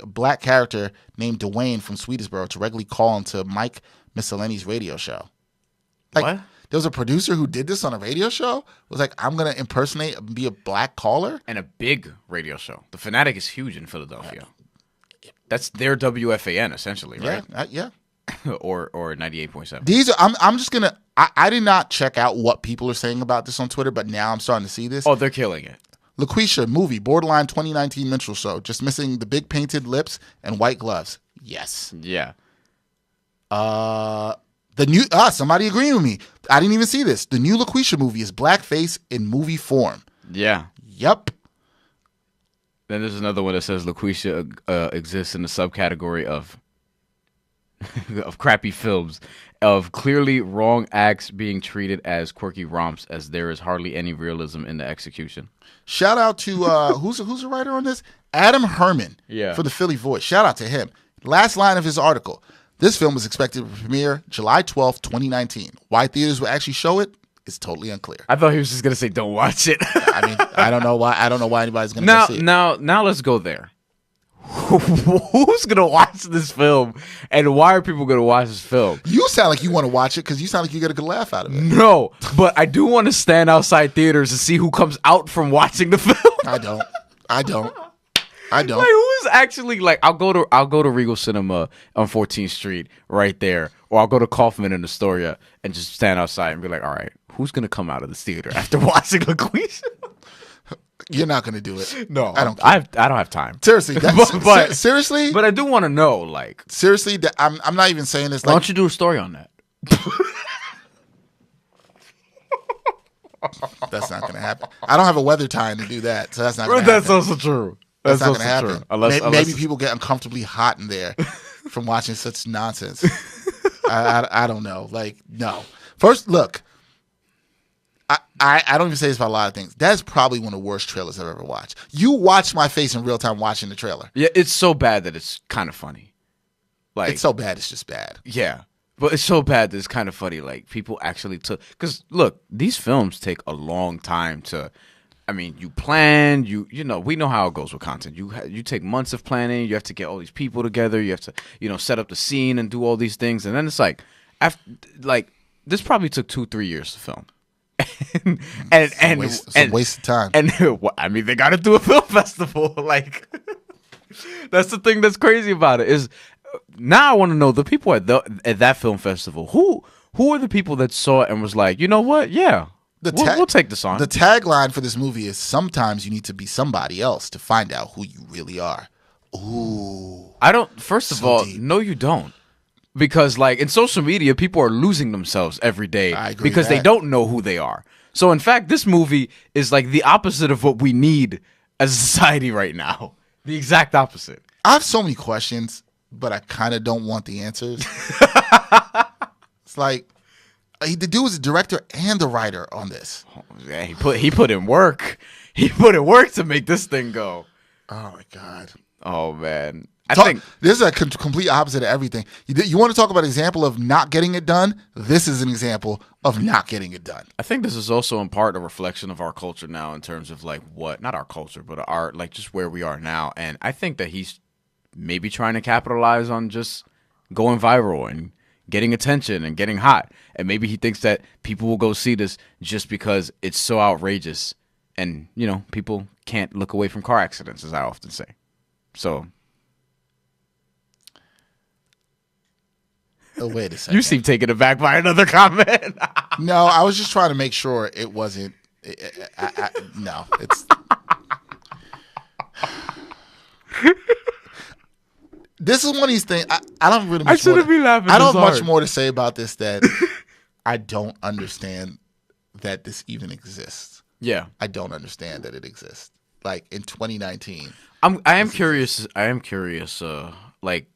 black character named Dwayne from Sweetersboro to regularly call into Mike Miscellany's radio show. What? There was a producer who did this on a radio show? Was like, I'm going to impersonate and be a black caller? And a big radio show. The Fanatic is huge in Philadelphia. That's their WFAN, essentially, right? Yeah. or 98.7. These are, I'm just going to, I did not check out what people are saying about this on Twitter, but now I'm starting to see this. Oh, they're killing it. Loquesha movie, borderline 2019 minstrel show, just missing the big painted lips and white gloves. Yes. Yeah. The new somebody agreeing with me. I didn't even see this. The new Loquesha movie is blackface in movie form. Yeah. Yep. Then there's another one that says Loquesha exists in the subcategory of crappy films, of clearly wrong acts being treated as quirky romps, as there is hardly any realism in the execution. Shout out to who's the writer on this? Adam Herman. Yeah. For the Philly Voice. Shout out to him. Last line of his article. This film is expected to premiere July 12th, 2019. Why theaters will actually show it is totally unclear. I thought he was just gonna say don't watch it. I mean, I don't know why anybody's gonna go see it. Now let's go there. Who's gonna watch this film, and why are people gonna watch this film? You sound like you want to watch it because you sound like you get a good laugh out of it. No, but I do want to stand outside theaters and see who comes out from watching the film. I don't. I don't. Like, who is actually like? I'll go to Regal Cinema on 14th Street right there, or I'll go to Kaufman in Astoria and just stand outside and be like, all right, who's gonna come out of this theater after watching Loquesha? You're not gonna do it. No, I don't. I don't have time. Seriously, seriously. But I do want to know, like, seriously. I'm not even saying this. Why Like, don't you do a story on that? that's not gonna happen. I don't have a weather time to do that, so that's not. Gonna That's happen. also true. That's not also gonna happen. True. Unless maybe people get uncomfortably hot in there from watching such nonsense. I don't know. Like, no. First, look. I don't even say this about a lot of things. That's probably one of the worst trailers I've ever watched. You watch my face in real time watching the trailer. Yeah, it's so bad that it's kind of funny. Like, it's so bad, it's just bad. Yeah, but it's so bad that it's kind of funny. Like, people actually took, because look, these films take a long time to. I mean, you plan. You know, we know how it goes with content. You take months of planning. You have to get all these people together. You have to set up the scene and do all these things, and then it's like, this probably took 2-3 years to film. and waste of time. And I mean, they got to do a film festival. Like, that's the thing that's crazy about it is now I want to know the people at that film festival. Who are the people that saw it and was like, you know what? Yeah, we'll take this on. The tagline for this movie is sometimes you need to be somebody else to find out who you really are. Ooh, I don't. First of all, no, you don't. Because, like, in social media, people are losing themselves every day because they don't know who they are. So, in fact, this movie is, like, the opposite of what we need as a society right now. The exact opposite. I have so many questions, but I kind of don't want the answers. It's like, the dude was the director and the writer on this. Oh, yeah, he put in work. He put in work to make this thing go. Oh, my God. Oh, man. I think this is a complete complete opposite of everything. You want to talk about an example of not getting it done? This is an example of not getting it done. I think this is also in part a reflection of our culture now in terms of like not our culture, but our like just where we are now. And I think that he's maybe trying to capitalize on just going viral and getting attention and getting hot. And maybe he thinks that people will go see this just because it's so outrageous. And, people can't look away from car accidents, as I often say. So... Oh, wait a second. You seem taken aback by another comment. No, I was just trying to make sure it wasn't. No, it's. This is one of these things. I don't really. I shouldn't be laughing. I don't have much more to say about this that I don't understand that this even exists. Yeah, I don't understand that it exists. Like in 2019. I am curious. Like.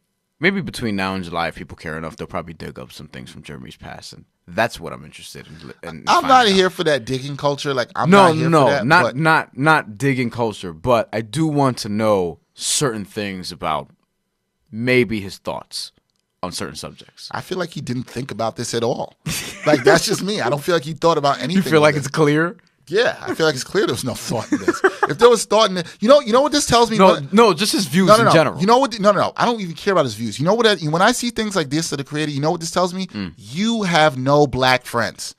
Maybe between now and July, if people care enough, they'll probably dig up some things from Jeremy's past, and that's what I'm interested in. I'm not here for that digging culture. Like I'm not here for that. Not digging culture, but I do want to know certain things about maybe his thoughts on certain subjects. I feel like he didn't think about this at all. Like that's just me. I don't feel like he thought about anything. You feel like it's clear? Yeah, I feel like it's clear there was no thought in this. If there was thought in it, you know what this tells me? No, just his views in general. You know what? No. I don't even care about his views. You know what? When I see things like this that are created, you know what this tells me? You have no black friends.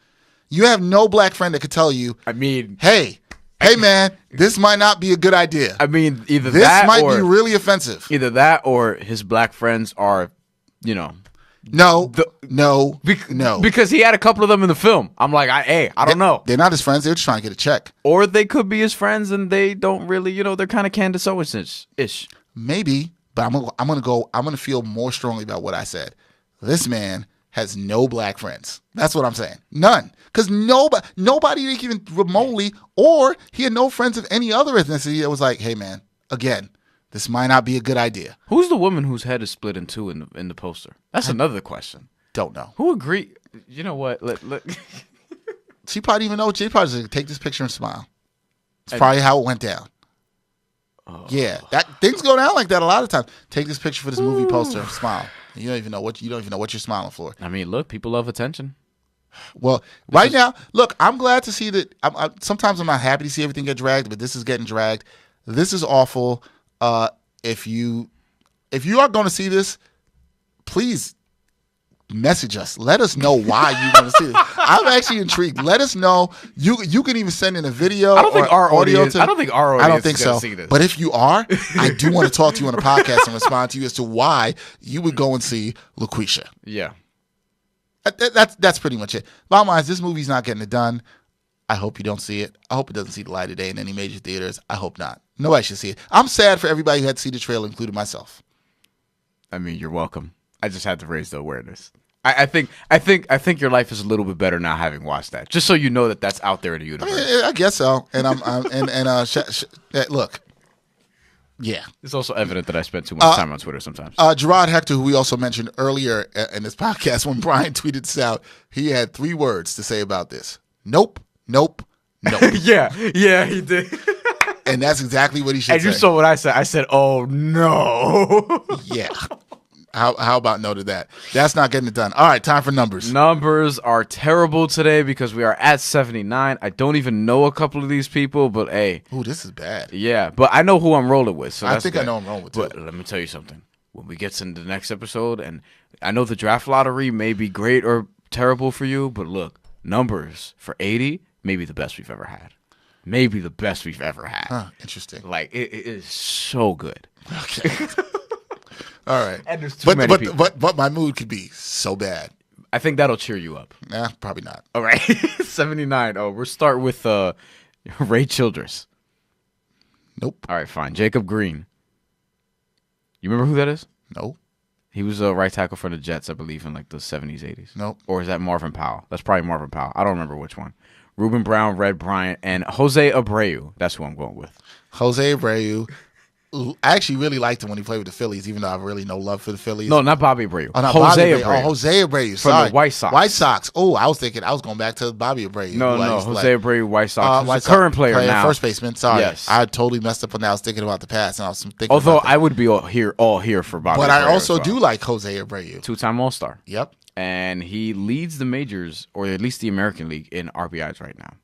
You have no black friend that could tell you. I mean, hey, man, this might not be a good idea. I mean, either this that might or be really offensive. Either that or his black friends are, No. Because he had a couple of them in the film. I'm like, I don't know. They're not his friends. They're just trying to get a check. Or they could be his friends and they don't really, they're kind of Candace Owens-ish. Maybe, but I'm gonna feel more strongly about what I said. This man has no black friends. That's what I'm saying. None. Because nobody even remotely, or he had no friends of any other ethnicity that was like, hey man, again, this might not be a good idea. Who's the woman whose head is split in two in the poster? That's another question. Don't know. Who agreed? You know what? She probably even know. She probably just take this picture and smile. It's probably how it went down. Oh. Yeah, things go down like that a lot of times. Take this picture for this movie poster and smile. You don't even know what you're smiling for. I mean, look, people love attention. Well, now, look, I'm glad to see that. Sometimes I'm not happy to see everything get dragged, but this is getting dragged. This is awful. If you are going to see this, please message us. Let us know why you want to see this. I'm actually intrigued. Let us know. You can even send in a video. I don't think our audio. audience. I don't think our audience. I don't think is gonna so. see this. But if you are, I do want to talk to you on a podcast and respond to you as to why you would go and see Loquesha. Yeah. That's pretty much it. Bottom line is, this movie's not getting it done. I hope you don't see it. I hope it doesn't see the light of day in any major theaters. I hope not. Nobody should see it. I'm sad for everybody who had to see the trailer, including myself. I mean, you're welcome. I just had to raise the awareness. I think your life is a little bit better now having watched that. Just so you know that that's out there in the universe. I guess so. And look, yeah. It's also evident that I spend too much time on Twitter sometimes. Gerard Hector, who we also mentioned earlier in this podcast when Bryan tweeted this out, he had 3 words to say about this: nope, nope, nope. yeah, he did. And that's exactly what he should say. And you saw what I said. I said, "Oh no." Yeah. How about no to that? That's not getting it done. All right, time for numbers. Numbers are terrible today because we are at 79. I don't even know a couple of these people, but hey. Ooh, this is bad. Yeah, but I know who I'm rolling with. So I think I know I'm rolling with too. But let me tell you something. When we get into the next episode, and I know the draft lottery may be great or terrible for you, but look, numbers for 80 may be the best we've ever had. Maybe the best we've ever had. Huh, interesting. Like, it is so good. Okay. All right. And there's too many people. But my mood could be so bad. I think that'll cheer you up. Nah, probably not. All right. 79. Oh, we'll start with Ray Childress. Nope. All right, fine. Jacob Green. You remember who that is? No. He was a right tackle for the Jets, I believe, in like the 70s, 80s. Nope. Or is that Marvin Powell? That's probably Marvin Powell. I don't remember which one. Ruben Brown, Red Bryant, and Jose Abreu. That's who I'm going with. Jose Abreu. I actually really liked him when he played with the Phillies, even though I have really no love for the Phillies. No, not Bobby Abreu. Oh, not Jose Bobby Abreu. Oh, Jose Abreu. From the White Sox. White Sox. Oh, I was going back to Bobby Abreu. No, Jose Abreu, White Sox. White He's the current player now. First baseman. Sorry. Yes. I totally messed up on that. I was thinking about the past, and I was thinking Although about I would be all here for Bobby Abreu. But I also as well. do like Jose Abreu. 2-time All-Star. Yep. And he leads the majors, or at least the American League, in RBIs right now.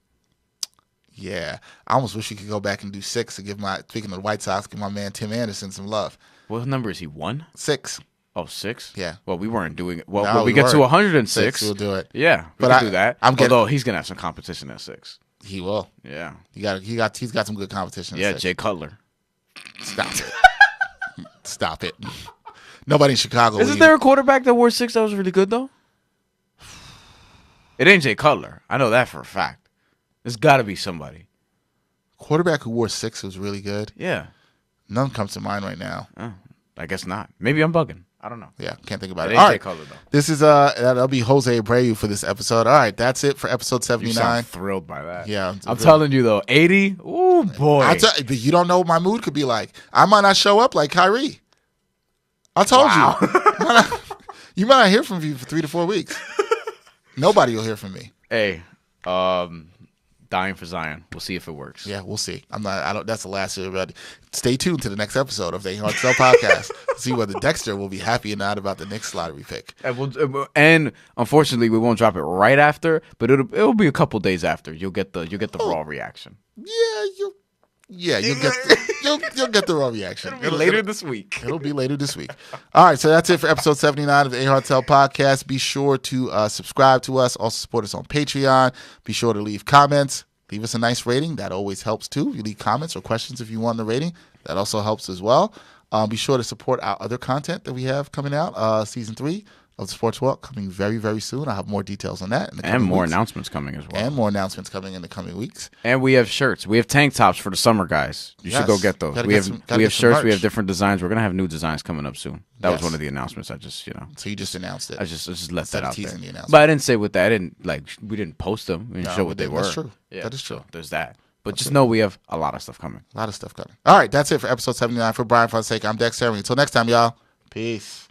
Yeah. I almost wish he could go back and do 6 to speaking of the White Sox, give my man Tim Anderson some love. What number is he? 1? 6. Oh, 6? Yeah. Well, we weren't doing it. Well, No, when we get to 106, we'll do it. Yeah, we But can do that. Although he's gonna have some competition at 6. He will. Yeah. He's got some good competition. Yeah, at 6. Jay Cutler. Stop it. Stop it. Nobody in Chicago. Isn't there a quarterback that wore 6 that was really good though? It ain't Jay Cutler. I know that for a fact. There's got to be somebody. Quarterback who wore 6 was really good. Yeah. None comes to mind right now. Oh, I guess not. Maybe I'm bugging. I don't know. Yeah, can't think about it. Ain't All Jay right. Cutler though. This is that'll be Jose Abreu for this episode. All right, that's it for episode You 79. sound thrilled by that. Yeah, I'm telling you though, 80. Ooh boy. But you don't know what my mood could be like. I might not show up like Kyrie. I told you. You might not hear from me for 3 to 4 weeks. Nobody will hear from me. Hey, dying for Zion. We'll see if it works. Yeah, we'll see. That's the last year, but stay tuned to the next episode of the AHTT Podcast to see whether Dexter will be happy or not about the Knicks lottery pick. And unfortunately, we won't drop it right after, but it'll be a couple days after. You'll get the raw reaction. Yeah, you'll get the raw reaction. It'll be later this week. It'll be later this week. All right, so that's it for episode 79 of the AHTT Podcast. Be sure to subscribe to us. Also support us on Patreon. Be sure to leave comments. Leave us a nice rating. That always helps too. You leave comments or questions if you want the rating. That also helps as well. Be sure to support our other content that we have coming out. Season 3 of the Sports Walk coming very, very soon. I'll have more details on that in the coming And more weeks. announcements coming as well. And more announcements coming in the coming weeks. And we have shirts. We have tank tops for the summer, guys. You should go get those. We have shirts. We have different designs. We're gonna have new designs coming up soon. That was one of the announcements. I just, So you just announced it. I just let that out there. The announcement. But I didn't say what that. We didn't post them. We didn't show what they were. That's true. Yeah, that is true. So there's that. But just know we have a lot of stuff coming. A lot of stuff coming. All right, that's it for episode 79. For Bryan Fonseca, I'm Dexter. Until next time, y'all. Peace.